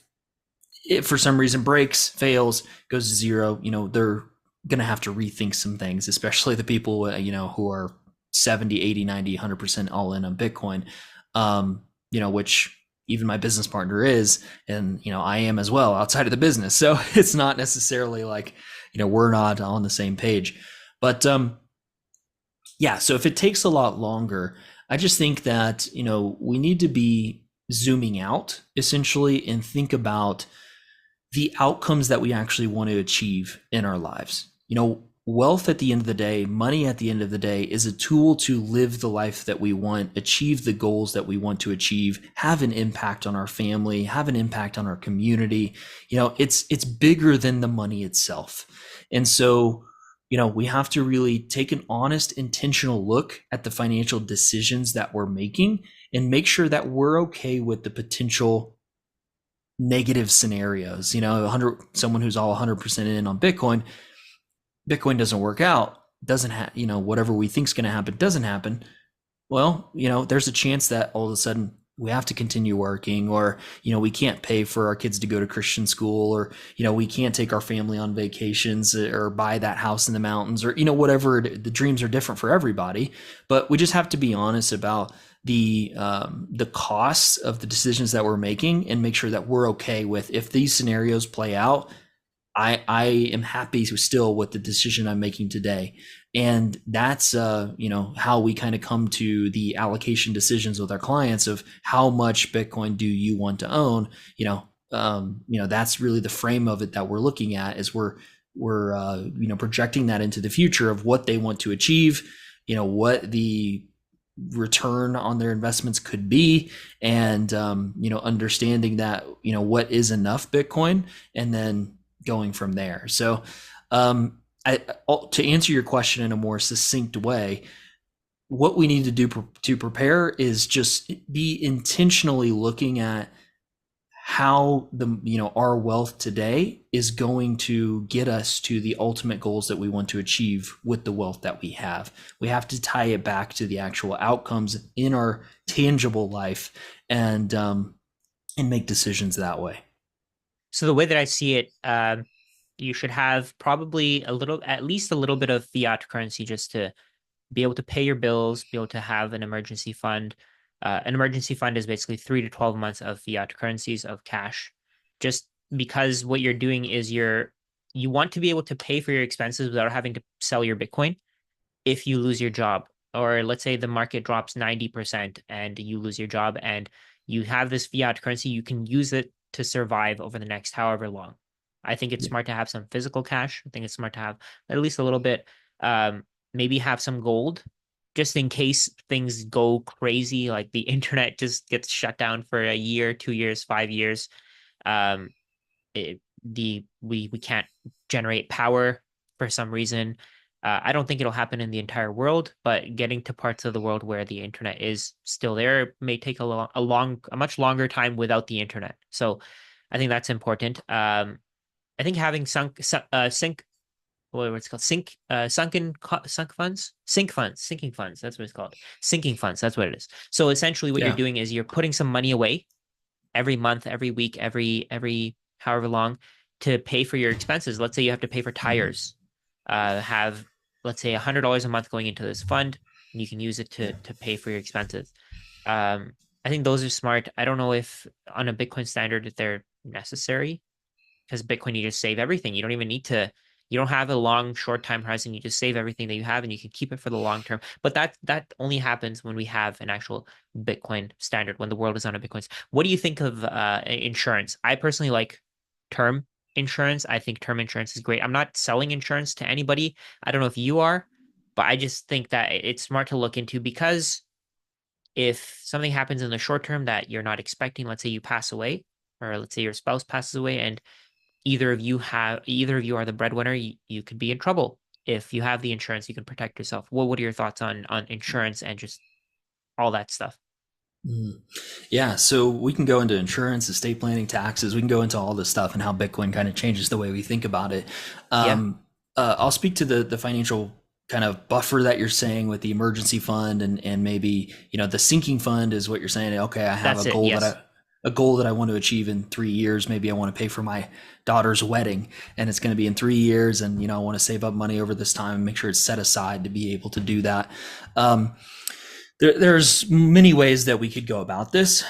B: for some reason breaks, fails, goes to zero, they're going to have to rethink some things, especially the people, who are 70, 80, 90, 100% all in on Bitcoin, which even my business partner is, and, I am as well outside of the business. So it's not necessarily like, we're not on the same page, but, yeah. So if it takes a lot longer, I just think that, we need to be zooming out essentially and think about the outcomes that we actually want to achieve in our lives. Wealth at the end of the day, money at the end of the day, is a tool to live the life that we want, achieve the goals that we want to achieve, have an impact on our family, have an impact on our community. It's bigger than the money itself. And so, we have to really take an honest, intentional look at the financial decisions that we're making and make sure that we're okay with the potential negative scenarios. Someone who's all 100% in on Bitcoin doesn't work out, doesn't have, whatever we think is going to happen doesn't happen. Well, there's a chance that all of a sudden we have to continue working, or, we can't pay for our kids to go to Christian school, or, we can't take our family on vacations or buy that house in the mountains, or, whatever. The dreams are different for everybody, but we just have to be honest about the costs of the decisions that we're making and make sure that we're okay with, if these scenarios play out, I am happy still with the decision I'm making today. And that's, how we kind of come to the allocation decisions with our clients of how much Bitcoin do you want to own? That's really the frame of it that we're looking at, is we're projecting that into the future of what they want to achieve, what the return on their investments could be, and, understanding that, what is enough Bitcoin, and then going from there. So, to answer your question in a more succinct way, what we need to do to prepare is just be intentionally looking at how our wealth today is going to get us to the ultimate goals that we want to achieve with the wealth that we have. We have to tie it back to the actual outcomes in our tangible life, and make decisions that way.
A: So the way that I see it, you should have probably at least a little bit of fiat currency, just to be able to pay your bills, be able to have an emergency fund. An emergency fund is basically 3 to 12 months of fiat currencies of cash, just because what you're doing is you want to be able to pay for your expenses without having to sell your Bitcoin if you lose your job. Or let's say the market drops 90% and you lose your job, and you have this fiat currency, you can use it to survive over the next however long. I think it's smart to have some physical cash. I think it's smart to have at least a little bit. Maybe have some gold, just in case things go crazy, like the internet just gets shut down for a year, 2 years, 5 years. Um, we can't generate power for some reason. I don't think it'll happen in the entire world, but getting to parts of the world where the internet is still there may take a much longer time without the internet. So I think that's important. I think having sync what's it called, sinking funds. That's what it's called, sinking funds. That's what it is. So essentially, what you're
B: Yeah.
A: doing is you're putting some money away every month, every week, every however long to pay for your expenses. Let's say you have to pay for
B: Mhm.
A: tires. Have let's say $100 a month going into this fund, and you can use it
B: Yeah.
A: to pay for your expenses. Um, I think those are smart. I don't know if on a Bitcoin standard if they're necessary because Bitcoin you just save everything. You don't even need to. You don't have a long short time horizon. You just save everything that you have, and you can keep it for the long term. But that only happens when we have an actual Bitcoin standard. When the world is on a Bitcoin. What do you think of insurance? I personally like term insurance. I think term insurance is great. I'm not selling insurance to anybody. I don't know if you are, but I just think that it's smart to look into because if something happens in the short term that you're not expecting, let's say you pass away, or let's say your spouse passes away, and either of you are the breadwinner, you could be in trouble. If you have the insurance, you can protect yourself. What are your thoughts on insurance and just all that stuff?
B: Mm. Yeah, so we can go into insurance, estate planning, taxes. We can go into all this stuff and how Bitcoin kind of changes the way we think about it.
A: Yeah,
B: I'll speak to the financial kind of buffer that you're saying with the emergency fund and maybe the sinking fund is what you're saying. Okay, I have
A: that's it. Yes.
B: a goal that I want to achieve in 3 years. Maybe I want to pay for my daughter's wedding, and it's going to be in 3 years, and I want to save up money over this time and make sure it's set aside to be able to do that. Um, there's many ways that we could go about this.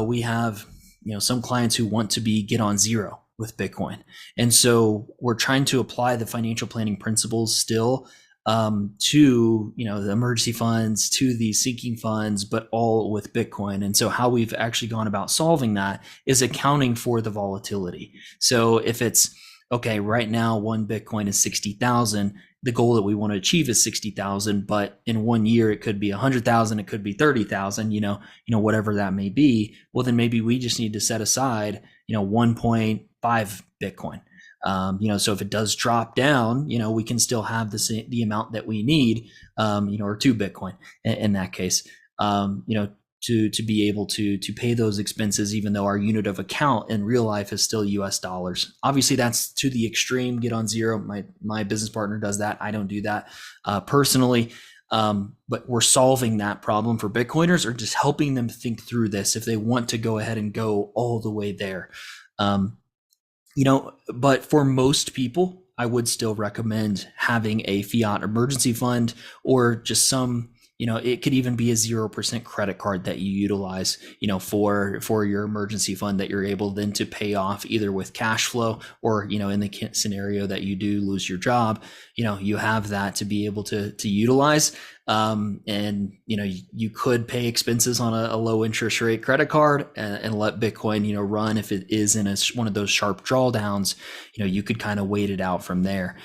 B: We have, some clients who want to get on zero with Bitcoin, and so we're trying to apply the financial planning principles still to the emergency funds, to the sinking funds, but all with Bitcoin. And so how we've actually gone about solving that is accounting for the volatility. So if it's okay, right now one Bitcoin is 60,000, the goal that we want to achieve is 60,000, but in 1 year it could be 100,000, it could be 30,000, whatever that may be. Well, then maybe we just need to set aside 1.5 Bitcoin. So if it does drop down, we can still have the amount that we need, or 2 Bitcoin in that case, to be able to pay those expenses, even though our unit of account in real life is still US dollars. Obviously, that's to the extreme. Get on zero. My business partner does that. I don't do that personally. But we're solving that problem for Bitcoiners, or just helping them think through this if they want to go ahead and go all the way there. Um, but for most people, I would still recommend having a fiat emergency fund, or just it could even be a 0% credit card that you utilize, for your emergency fund that you're able then to pay off either with cash flow, or, in the scenario that you do lose your job, you have that to be able to utilize. And you could pay expenses on a low interest rate credit card, and let Bitcoin run. If it is in one of those sharp drawdowns, you could kind of wait it out from there.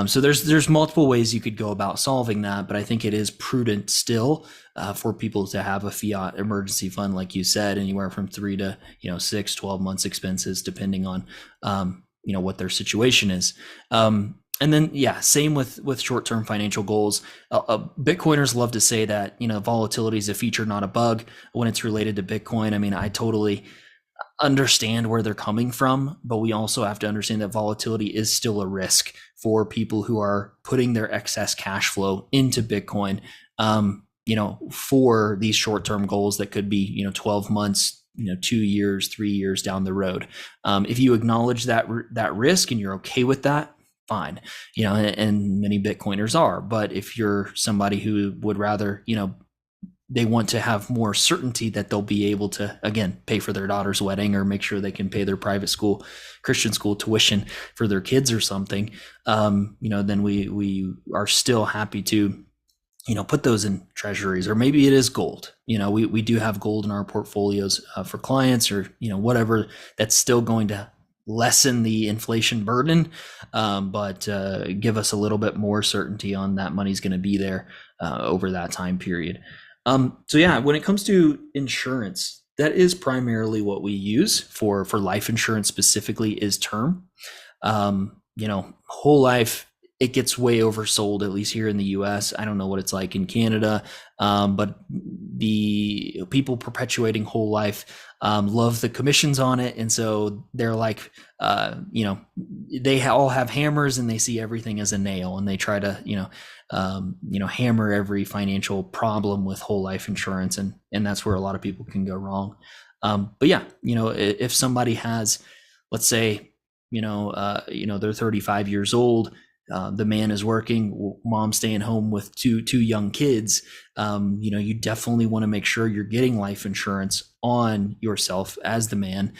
B: So there's multiple ways you could go about solving that, but I think it is prudent still for people to have a fiat emergency fund, like you said, anywhere from 3 to 6, 12 months expenses, depending on what their situation is. And then, yeah, same with short-term financial goals. Bitcoiners love to say that volatility is a feature, not a bug, when it's related to Bitcoin. I mean, I totally understand where they're coming from, but we also have to understand that volatility is still a risk for people who are putting their excess cash flow into Bitcoin. For these short-term goals that could be 12 months, 2 years, 3 years down the road. If you acknowledge that risk and you're okay with that, fine, and many Bitcoiners are. But if you're somebody who would rather, they want to have more certainty that they'll be able to, again, pay for their daughter's wedding, or make sure they can pay their private school, Christian school tuition for their kids or something, then we are still happy to, put those in treasuries, or maybe it is gold. We do have gold in our portfolios for clients, or, whatever, that's still going to lessen the inflation burden, but give us a little bit more certainty on that money's going to be there over that time period. So yeah, when it comes to insurance, that is primarily what we use for life insurance specifically, is term. Whole life it gets way oversold, at least here in the US. I don't know what it's like in Canada, but the people perpetuating whole life love the commissions on it. And so they're like, they all have hammers and they see everything as a nail, and they try to, hammer every financial problem with whole life insurance. And that's where a lot of people can go wrong. But yeah, if somebody has, let's say, they're 35 years old, the man is working, mom's staying home with two young kids. You definitely want to make sure you're getting life insurance on yourself as the man,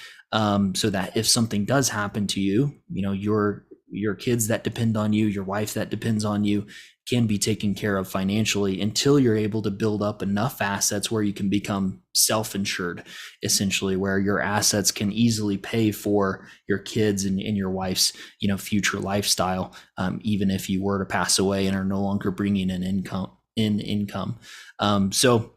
B: so that if something does happen to you, your kids that depend on you, your wife that depends on you, can be taken care of financially until you're able to build up enough assets where you can become self-insured, essentially, where your assets can easily pay for your kids and your wife's, future lifestyle, even if you were to pass away and are no longer bringing in income. So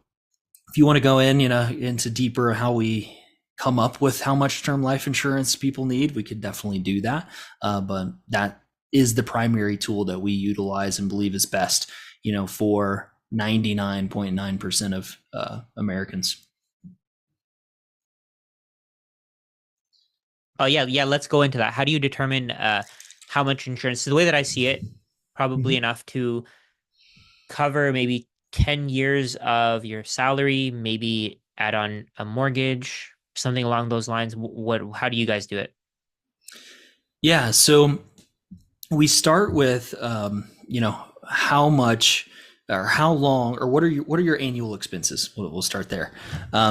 B: if you want to go into deeper how we come up with how much term life insurance people need, we could definitely do that. But that is the primary tool that we utilize and believe is best, for 99.9% of Americans.
A: Oh yeah, let's go into that. How do you determine how much insurance? So the way that I see it, probably
B: Mm-hmm.
A: enough to cover maybe 10 years of your salary, maybe add on a mortgage, something along those lines. How do you guys do it?
B: Yeah, so we start with how much or how long, or what are your annual expenses. We'll start there.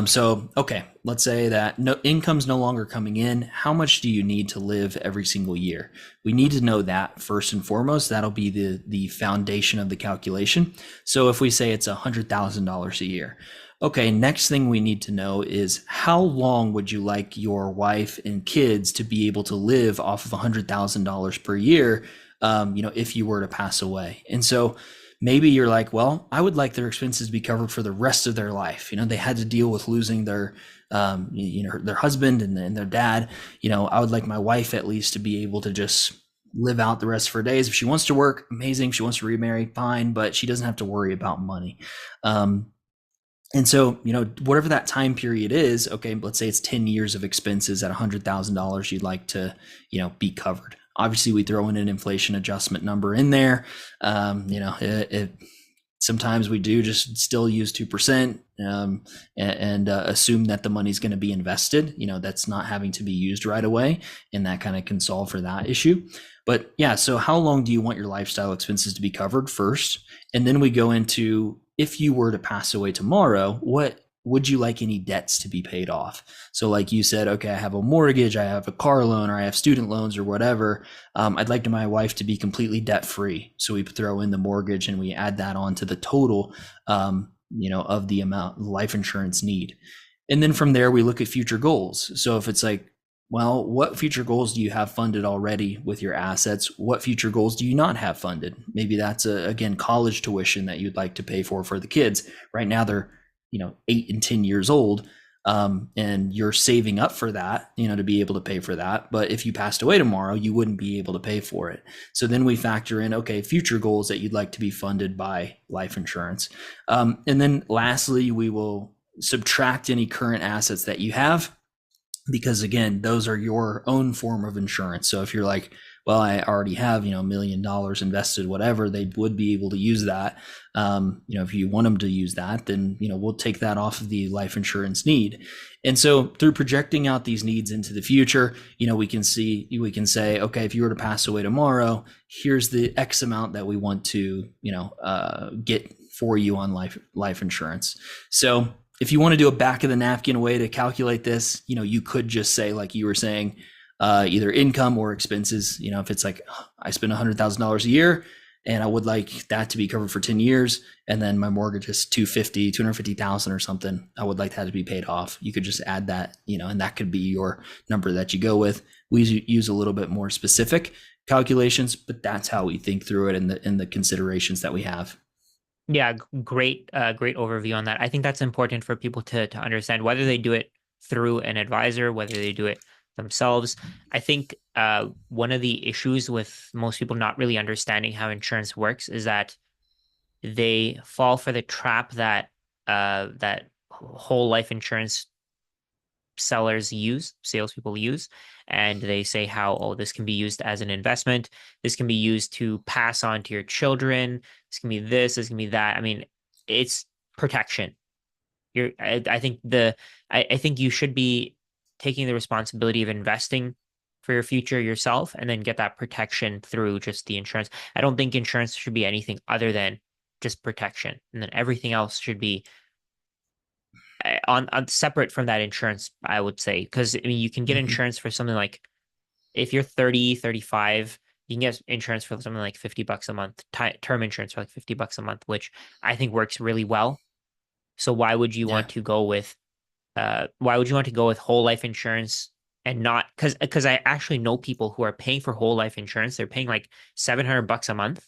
B: So okay, let's say that no income's no longer coming in. How much do you need to live every single year? We need to know that first and foremost. That'll be the foundation of the calculation. So if we say it's $100,000 a year, okay, next thing we need to know is how long would you like your wife and kids to be able to live off of $100,000 per year, if you were to pass away. And so maybe you're like, well, I would like their expenses to be covered for the rest of their life. They had to deal with losing their their husband and their dad. I would like my wife at least to be able to just live out the rest of her days. If she wants to work, amazing. If she wants to remarry, fine, but she doesn't have to worry about money. And so, whatever that time period is, okay, let's say it's 10 years of expenses at $100,000, you'd like to, be covered. Obviously, we throw in an inflation adjustment number in there. Sometimes we do just still use 2%, and assume that the money's going to be invested. That's not having to be used right away, and that kind of can solve for that issue. But yeah, so how long do you want your lifestyle expenses to be covered first? And then we go into, if you were to pass away tomorrow, what would you like any debts to be paid off? So like you said, okay, I have a mortgage, I have a car loan, or I have student loans or whatever. I'd like my wife to be completely debt free. So we throw in the mortgage and we add that on to the total, of the amount life insurance need. And then from there, we look at future goals. So if it's like, well, what future goals do you have funded already with your assets? What future goals do you not have funded? Maybe that's again, college tuition that you'd like to pay for the kids. Right now they're, 8 and 10 years old. And you're saving up for that, to be able to pay for that. But if you passed away tomorrow, you wouldn't be able to pay for it. So then we factor in, okay, future goals that you'd like to be funded by life insurance. And then lastly, we will subtract any current assets that you have, because again, those are your own form of insurance. So if you're like, well, I already have, $1 million invested, whatever, they would be able to use that. If you want them to use that, then, we'll take that off of the life insurance need. And so through projecting out these needs into the future, we can say, okay, if you were to pass away tomorrow, here's the X amount that we want to, get for you on life insurance. So if you want to do a back of the napkin way to calculate this, you could just say, like you were saying, either income or expenses. If it's like, I spend $100,000 a year and I would like that to be covered for 10 years, and then my mortgage is 250,000 or something, I would like that to be paid off. You could just add that, and that could be your number that you go with. We use a little bit more specific calculations, but that's how we think through it in the considerations that we have.
A: Yeah, great, great overview on that. I think that's important for people to understand, whether they do it through an advisor, whether they do it themselves. I think one of the issues with most people not really understanding how insurance works is that they fall for the trap that that whole life insurance salespeople use, and they say how, oh, this can be used as an investment, this can be used to pass on to your children, this can be that. I mean, it's protection. I think I think you should be taking the responsibility of investing for your future yourself and then get that protection through just the insurance. I don't think insurance should be anything other than just protection. And then everything else should be on separate from that insurance, I would say. Because I mean, you can get
B: Mm-hmm.
A: insurance for something like, if you're 30, 35, you can get insurance for something like $50 a month, term insurance for like $50 a month, which I think works really well. So
B: Yeah.
A: why would you want to go with whole life insurance and not, because I actually know people who are paying for whole life insurance. They're paying like $700 a month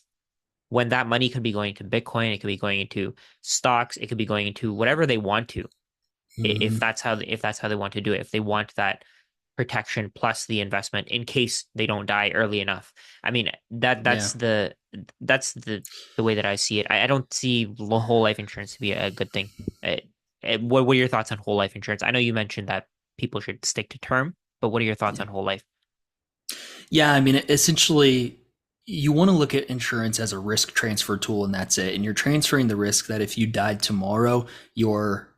A: when that money could be going to Bitcoin, it could be going into stocks, it could be going into whatever they want to,
B: Mm-hmm.
A: if that's how they want to do it. If they want that protection plus the investment in case they don't die early enough. I mean,
B: Yeah.
A: that's the way that I see it. I don't see whole life insurance to be a good thing. What are your thoughts on whole life insurance? I know you mentioned that people should stick to term, but what are your thoughts
B: Yeah.
A: on whole life?
B: Yeah, I mean, essentially, you want to look at insurance as a risk transfer tool, and that's it. And you're transferring the risk that if you died tomorrow, your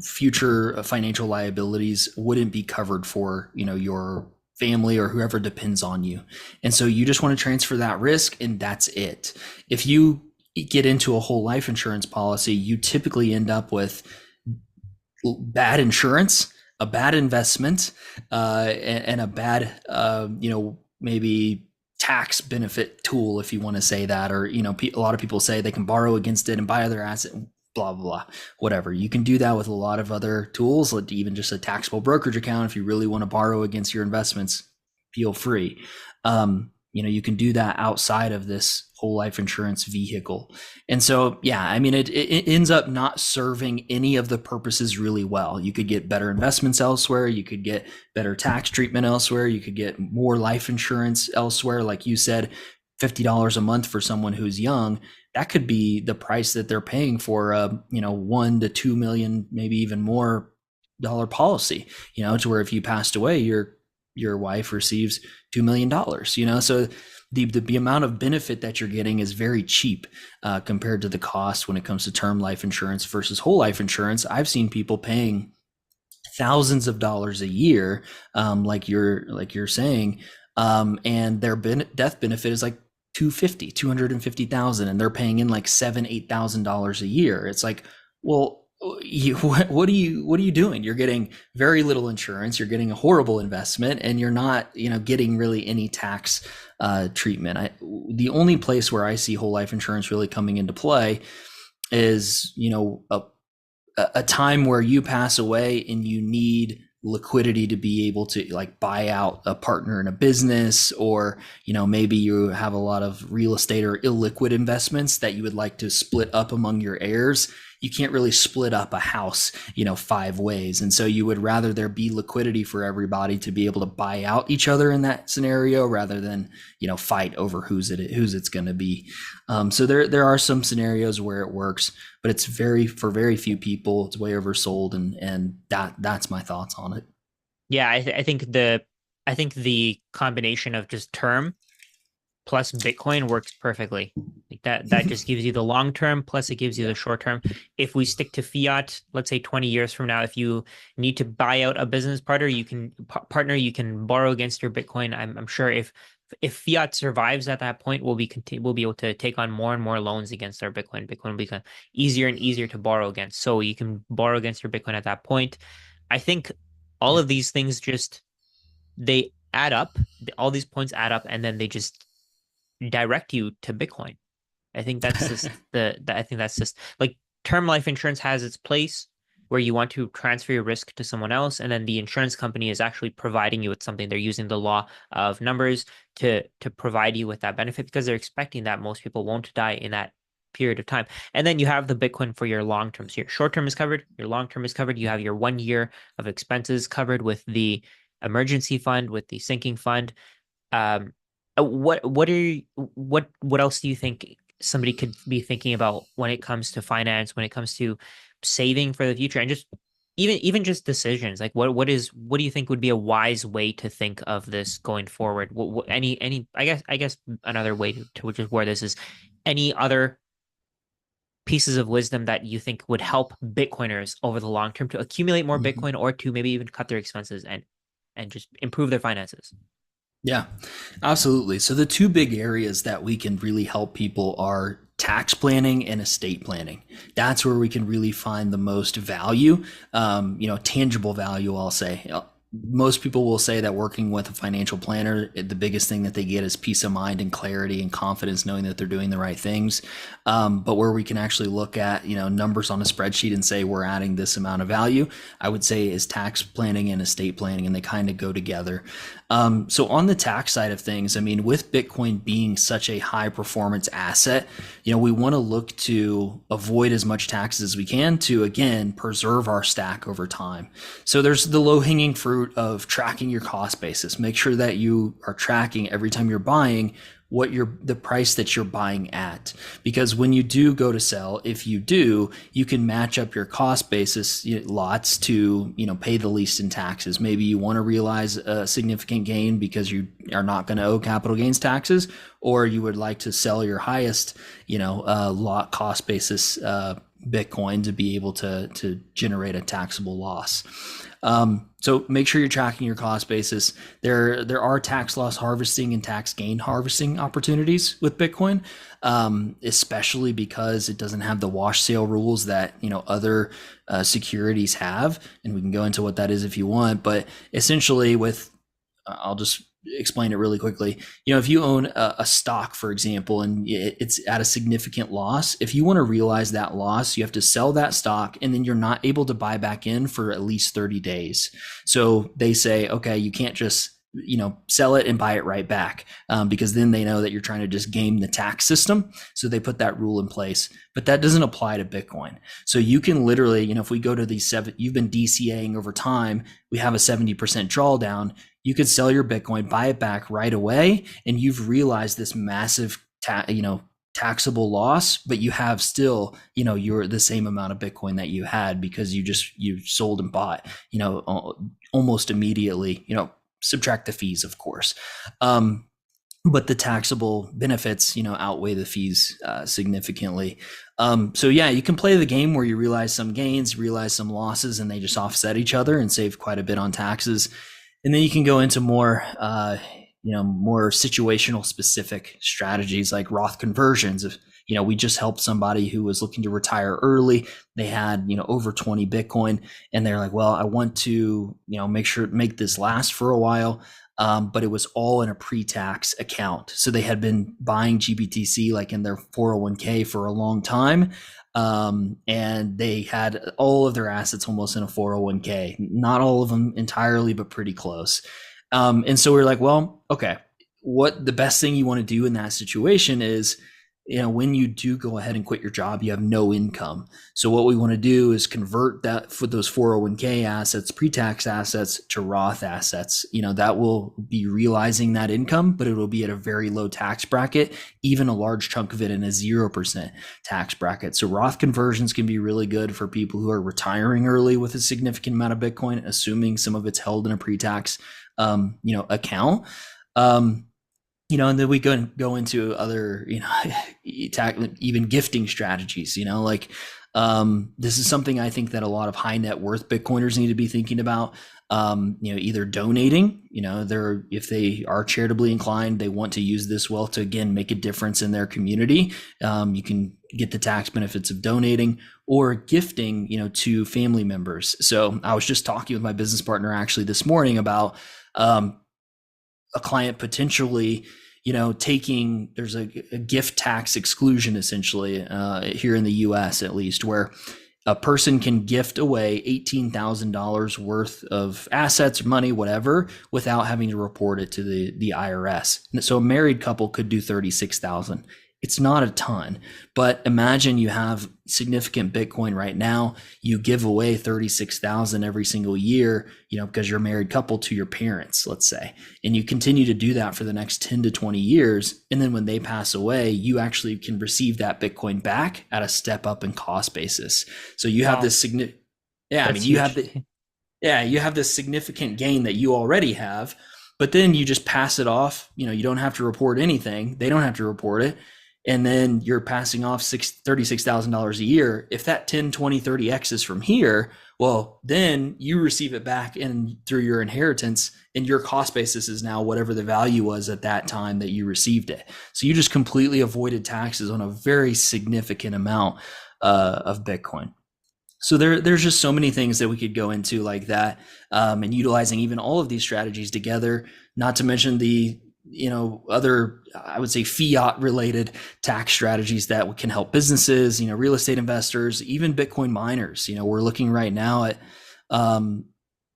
B: future financial liabilities wouldn't be covered for your family or whoever depends on you. And so you just want to transfer that risk, and that's it. If you get into a whole life insurance policy, you typically end up with bad insurance, a bad investment, and a bad, maybe tax benefit tool, if you want to say that, or a lot of people say they can borrow against it and buy other assets. Blah blah blah, whatever. You can do that with a lot of other tools, like even just a taxable brokerage account. If you really want to borrow against your investments, feel free. You can do that outside of this whole life insurance vehicle. And so, yeah, I mean, it ends up not serving any of the purposes really well. You could get better investments elsewhere. You could get better tax treatment elsewhere. You could get more life insurance elsewhere. Like you said, $50 a month for someone who's young, that could be the price that they're paying for a, 1 to 2 million, maybe even more dollar policy, to where if you passed away, your wife receives $2 million. So the amount of benefit that you're getting is very cheap compared to the cost when it comes to term life insurance versus whole life insurance. I've seen people paying thousands of dollars a year, like you're saying, and their death benefit is like 250,000, and they're paying in like $7,000-8,000 a year. It's like, well, what are you doing? You're getting very little insurance, you're getting a horrible investment, and you're not getting really any tax treatment. The only place where I see whole life insurance really coming into play is a time where you pass away and you need liquidity to be able to like buy out a partner in a business, or maybe you have a lot of real estate or illiquid investments that you would like to split up among your heirs. You can't really split up a house 5 ways, and so you would rather there be liquidity for everybody to be able to buy out each other in that scenario, rather than fight over whose it's going to be. So there are some scenarios where it works, but it's for very few people. It's way oversold, and that's my thoughts on it.
A: Yeah, I think the combination of just term plus Bitcoin works perfectly. Like that just gives you the long term, plus it gives you
B: Yeah.
A: the short term. If we stick to fiat, let's say 20 years from now, if you need to buy out a business partner, you can borrow against your Bitcoin. I'm sure if fiat survives at that point, we'll be able to take on more and more loans against our Bitcoin. Bitcoin will become easier and easier to borrow against. So you can borrow against your Bitcoin at that point. I think all
B: Yeah.
A: of these things just they add up. All these points add up, and then they just direct you to Bitcoin. I think that's just I think that's just like term life insurance has its place where you want to transfer your risk to someone else, and then the insurance company is actually providing you with something. They're using the law of numbers to provide you with that benefit because they're expecting that most people won't die in that period of time. And then you have the Bitcoin for your long term. So your short term is covered, your long term is covered. You have your 1 year of expenses covered with the emergency fund, with the sinking fund. Um, what are what else do you think somebody could be thinking about when it comes to finance, when it comes to saving for the future, and just even just decisions? Like what do you think would be a wise way to think of this going forward? Any I guess another way to just where this is, any other pieces of wisdom that you think would help Bitcoiners over the long term to accumulate more
B: Mhm.
A: Bitcoin, or to maybe even cut their expenses and just improve their finances?
B: Yeah, absolutely. So the two big areas that we can really help people are tax planning and estate planning. That's where we can really find the most value, tangible value, I'll say. Most people will say that working with a financial planner, the biggest thing that they get is peace of mind and clarity and confidence, knowing that they're doing the right things. But where we can actually look at, numbers on a spreadsheet and say we're adding this amount of value, I would say is tax planning and estate planning, and they kind of go together. So on the tax side of things, I mean, with Bitcoin being such a high performance asset, we want to look to avoid as much taxes as we can to, again, preserve our stack over time. So there's the low hanging fruit of tracking your cost basis. Make sure that you are tracking every time you're buying the price that you're buying at, because when you do go to sell, if you do, you can match up your cost basis lots to pay the least in taxes. Maybe you want to realize a significant gain because you are not going to owe capital gains taxes, or you would like to sell your highest lot cost basis Bitcoin to be able to generate a taxable loss. So make sure you're tracking your cost basis. There are tax loss harvesting and tax gain harvesting opportunities with Bitcoin, especially because it doesn't have the wash sale rules that other securities have, and we can go into what that is if you want. But essentially, I'll just explain it really quickly. If you own a stock, for example, and it's at a significant loss, if you want to realize that loss, you have to sell that stock, and then you're not able to buy back in for at least 30 days. So they say, okay, you can't just sell it and buy it right back, because then they know that you're trying to just game the tax system. So they put that rule in place, but that doesn't apply to Bitcoin. So you can literally, if we go to these you've been DCAing over time, we have a 70% drawdown. You could sell your Bitcoin, buy it back right away, and you've realized this massive, taxable loss, but you have still, you're the same amount of Bitcoin that you had because you sold and bought, almost immediately, subtract the fees, of course. But the taxable benefits, outweigh the fees significantly. So yeah, you can play the game where you realize some gains, realize some losses, and they just offset each other and save quite a bit on taxes. And then you can go into more situational specific strategies like Roth conversions. If we just helped somebody who was looking to retire early, they had over 20 Bitcoin, and they're like, well, I want to make this last for a while. But it was all in a pre-tax account. So they had been buying GBTC like in their 401k for a long time. And they had all of their assets almost in a 401k, not all of them entirely, but pretty close. And so we're like, well, okay, what the best thing you want to do in that situation is, when you do go ahead and quit your job, you have no income. So what we want to do is convert that for those 401k assets, pre-tax assets, to Roth assets. That will be realizing that income, but it will be at a very low tax bracket, even a large chunk of it in a 0% tax bracket. So Roth conversions can be really good for people who are retiring early with a significant amount of Bitcoin, assuming some of it's held in a pre-tax, account. And then we go into other, even gifting strategies, this is something I think that a lot of high net worth Bitcoiners need to be thinking about. Either donating, if they are charitably inclined, they want to use this wealth to, again, make a difference in their community. You can get the tax benefits of donating, or gifting, to family members. So I was just talking with my business partner actually this morning about, a client potentially, there's a gift tax exclusion essentially here in the US at least, where a person can gift away $18,000 worth of assets, money, whatever, without having to report it to the IRS. And so a married couple could do $36,000. It's not a ton, but imagine you have significant Bitcoin right now. You give away 36,000 every single year, because you're a married couple to your parents, let's say, and you continue to do that for the next 10 to 20 years. And then when they pass away, you actually can receive that Bitcoin back at a step up in cost basis. So you have
A: Wow,
B: this significant, yeah, I
A: that's
B: mean, you have
A: huge.
B: the, yeah, you have this significant gain that you already have, but then you just pass it off. You don't have to report anything. They don't have to report it. And then you're passing off $36,000 a year. If that 10, 20, 30 X's from here, well, then you receive it back in through your inheritance, and your cost basis is now whatever the value was at that time that you received it. So you just completely avoided taxes on a very significant amount of Bitcoin. So there's just so many things that we could go into like that, and utilizing even all of these strategies together, not to mention the other, I would say, fiat related tax strategies that can help businesses, real estate investors, even Bitcoin miners. We're looking right now at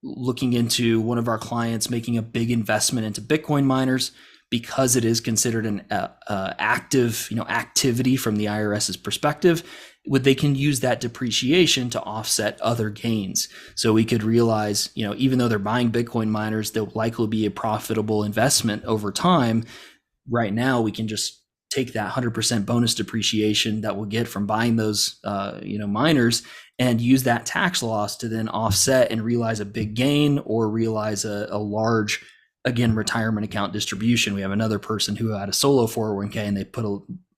B: looking into one of our clients making a big investment into Bitcoin miners because it is considered an active, activity from the IRS's perspective. They can use that depreciation to offset other gains. So we could realize, even though they're buying Bitcoin miners, they'll likely be a profitable investment over time. Right now, we can just take that 100% bonus depreciation that we'll get from buying those, miners, and use that tax loss to then offset and realize a big gain or realize a large, again, retirement account distribution. We have another person who had a solo 401k, and they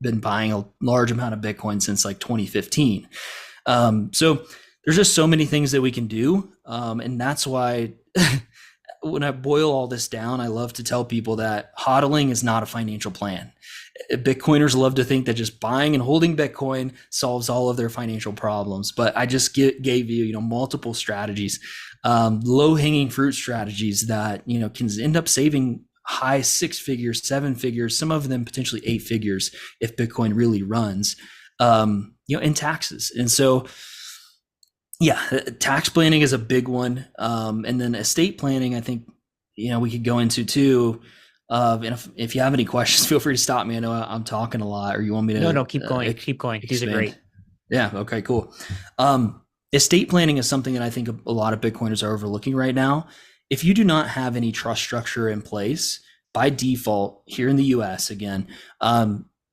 B: been buying a large amount of Bitcoin since like 2015. So there's just so many things that we can do. And that's why when I boil all this down, I love to tell people that hodling is not a financial plan. Bitcoiners love to think that just buying and holding Bitcoin solves all of their financial problems. But I just gave you, multiple strategies, low-hanging fruit strategies that, can end up saving high 6 figures, 7 figures, some of them potentially 8 figures if Bitcoin really runs, in taxes. And so, yeah, tax planning is a big one. And then estate planning, I think, we could go into too. And if you have any questions, feel free to stop me. I know I'm talking a lot, or you want me to
A: No, keep going. Keep going. These are
B: expand?
A: great.
B: Yeah. Okay, cool. Estate planning is something that I think a lot of Bitcoiners are overlooking right now. If you do not have any trust structure in place, by default, here in the US, again,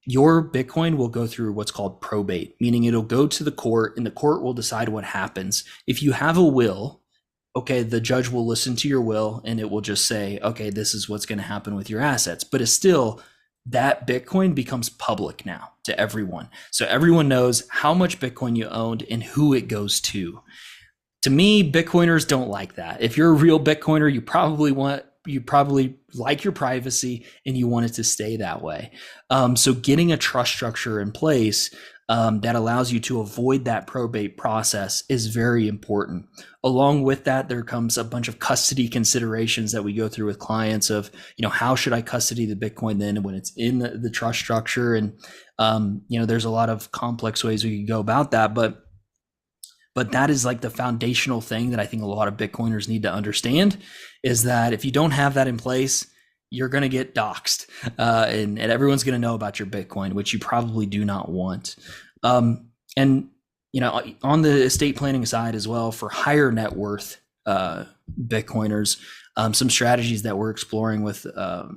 B: your Bitcoin will go through what's called probate, meaning it'll go to the court, and the court will decide what happens. If you have a will, okay, the judge will listen to your will, and it will just say, okay, this is what's going to happen with your assets. But it's still, that Bitcoin becomes public now to everyone. So everyone knows how much Bitcoin you owned and who it goes to. To me, Bitcoiners don't like that. If you're a real Bitcoiner, you probably like your privacy, and you want it to stay that way. So getting a trust structure in place that allows you to avoid that probate process is very important. Along with that, there comes a bunch of custody considerations that we go through with clients of, how should I custody the Bitcoin then when it's in the trust structure? And, there's a lot of complex ways we could go about that, but that is like the foundational thing that I think a lot of Bitcoiners need to understand, is that if you don't have that in place, you're going to get doxxed, and everyone's going to know about your Bitcoin, which you probably do not want. And, on the estate planning side as well, for higher net worth Bitcoiners, some strategies that we're exploring with a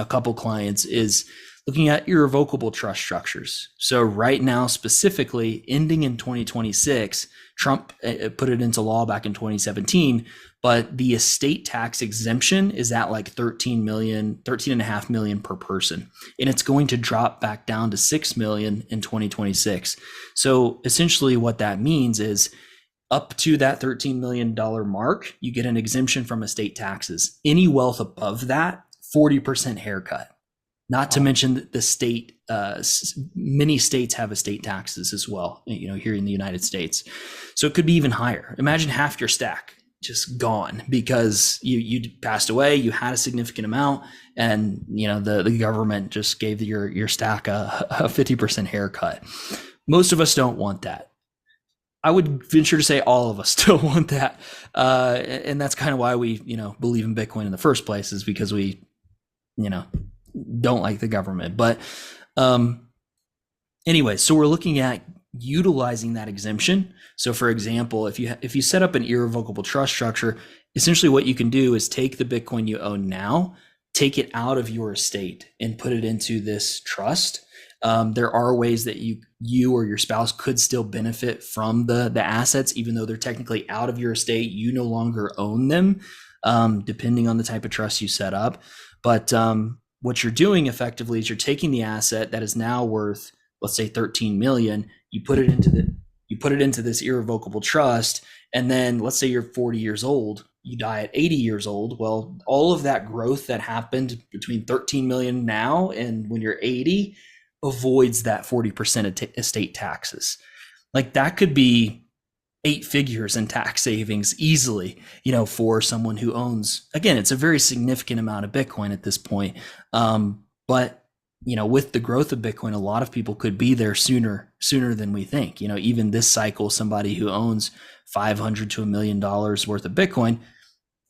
B: couple clients is looking at irrevocable trust structures. So right now, specifically ending in 2026, Trump put it into law back in 2017, but the estate tax exemption is at like 13.5 million per person. And it's going to drop back down to 6 million in 2026. So essentially what that means is up to that $13 million mark, you get an exemption from estate taxes. Any wealth above that, 40% haircut. Not to mention the state, many states have estate taxes as well, here in the United States. So it could be even higher. Imagine half your stack just gone because you passed away, you had a significant amount, and the government just gave your stack a 50% haircut. Most of us don't want that. I would venture to say all of us don't want that. And that's kind of why we, believe in Bitcoin in the first place, is because we, don't like the government. But anyway, so we're looking at utilizing that exemption. So, for example, if you set up an irrevocable trust structure, essentially what you can do is take the Bitcoin you own now, take it out of your estate, and put it into this trust. There are ways that you or your spouse could still benefit from the assets, even though they're technically out of your estate. You no longer own them, depending on the type of trust you set up. But what you're doing effectively is you're taking the asset that is now worth, let's say, 13 million. You put it into this irrevocable trust, and then let's say you're 40 years old, you die at 80 years old. Well, all of that growth that happened between 13 million now and when you're 80 avoids that 40% estate taxes. Like that could be 8 figures in tax savings easily, for someone who owns, again, it's a very significant amount of Bitcoin at this point. But with the growth of Bitcoin, a lot of people could be there sooner than we think. Even this cycle, somebody who owns $500 to $1 million worth of Bitcoin,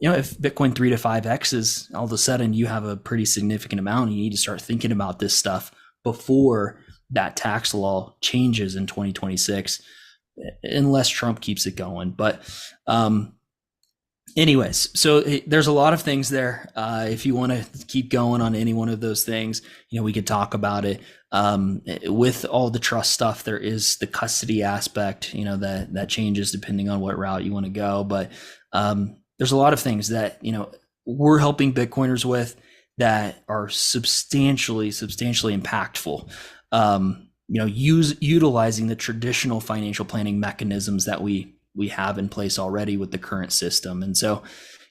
B: if Bitcoin 3 to 5x's, all of a sudden you have a pretty significant amount. You need to start thinking about this stuff before that tax law changes in 2026, unless Trump keeps it going. But anyways, so there's a lot of things there. If you want to keep going on any one of those things, we could talk about it. With all the trust stuff, there is the custody aspect, that changes depending on what route you want to go. But there's a lot of things that, we're helping Bitcoiners with that are substantially impactful. Utilizing the traditional financial planning mechanisms that we have in place already with the current system. And so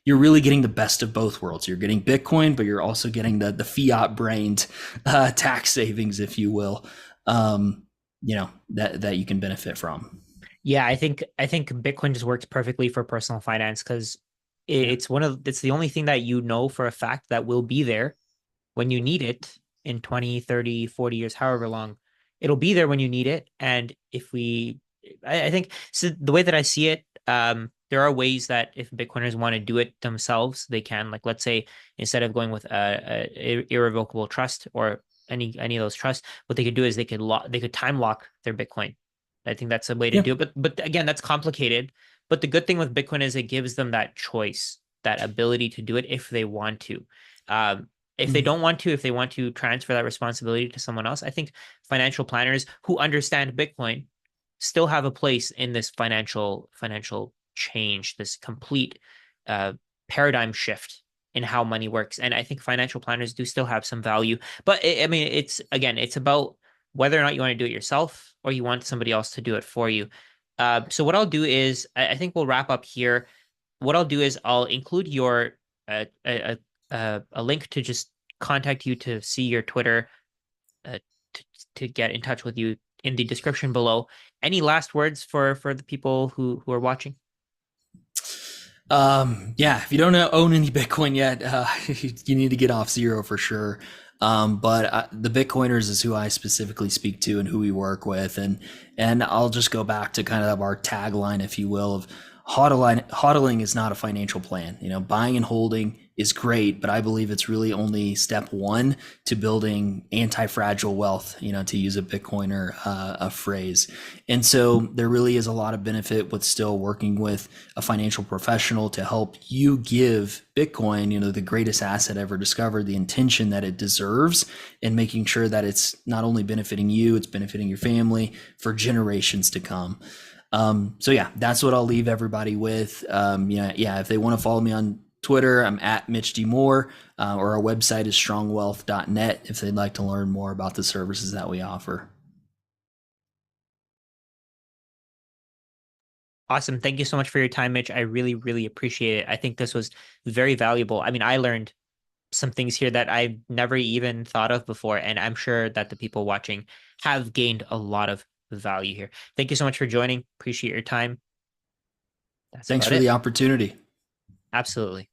B: you're really getting the best of both worlds. You're getting Bitcoin, but you're also getting the fiat brained tax savings, if you will, that you can benefit from.
A: Yeah, I think Bitcoin just works perfectly for personal finance because
B: Yeah.
A: it's the only thing that for a fact that will be there when you need it in 20, 30, 40 years, however long. It'll be there when you need it. And I think, so the way that I see it, there are ways that if Bitcoiners want to do it themselves, they can. Like, let's say instead of going with a irrevocable trust or any of those trusts, what they could do is they could time lock their Bitcoin. I think that's a way to
B: Yeah.
A: do it. But again, that's complicated. But the good thing with Bitcoin is it gives them that choice, that ability to do it if they want to. If they don't want to, if they want to transfer that responsibility to someone else, I think financial planners who understand Bitcoin still have a place in this financial change, this complete paradigm shift in how money works. And I think financial planners do still have some value. But I mean, it's about whether or not you want to do it yourself or you want somebody else to do it for you. So what I'll do is, I think we'll wrap up here. What I'll do is I'll include your a link to just contact you to see your Twitter, to get in touch with you in the description below. Any last words for the people who are watching?
B: Yeah, if you don't own any Bitcoin yet, you need to get off zero for sure. But the Bitcoiners is who I specifically speak to and who we work with. And I'll just go back to kind of our tagline, if you will, of hodling is not a financial plan. Buying and holding is great, but I believe it's really only step one to building anti-fragile wealth, to use a Bitcoiner a phrase. And so there really is a lot of benefit with still working with a financial professional to help you give Bitcoin, the greatest asset ever discovered, the intention that it deserves, and making sure that it's not only benefiting you, it's benefiting your family for generations to come. So yeah, that's what I'll leave everybody with. If they want to follow me on Twitter, I'm at Mitch D. Moore, or our website is strongwealth.net if they'd like to learn more about the services that we offer.
A: Awesome. Thank you so much for your time, Mitch. I really, really appreciate it. I think this was very valuable. I mean, I learned some things here that I've never even thought of before, and I'm sure that the people watching have gained a lot of value here. Thank you so much for joining. Appreciate your time. That's
B: Thanks
A: about
B: for the
A: it.
B: opportunity.
A: Absolutely.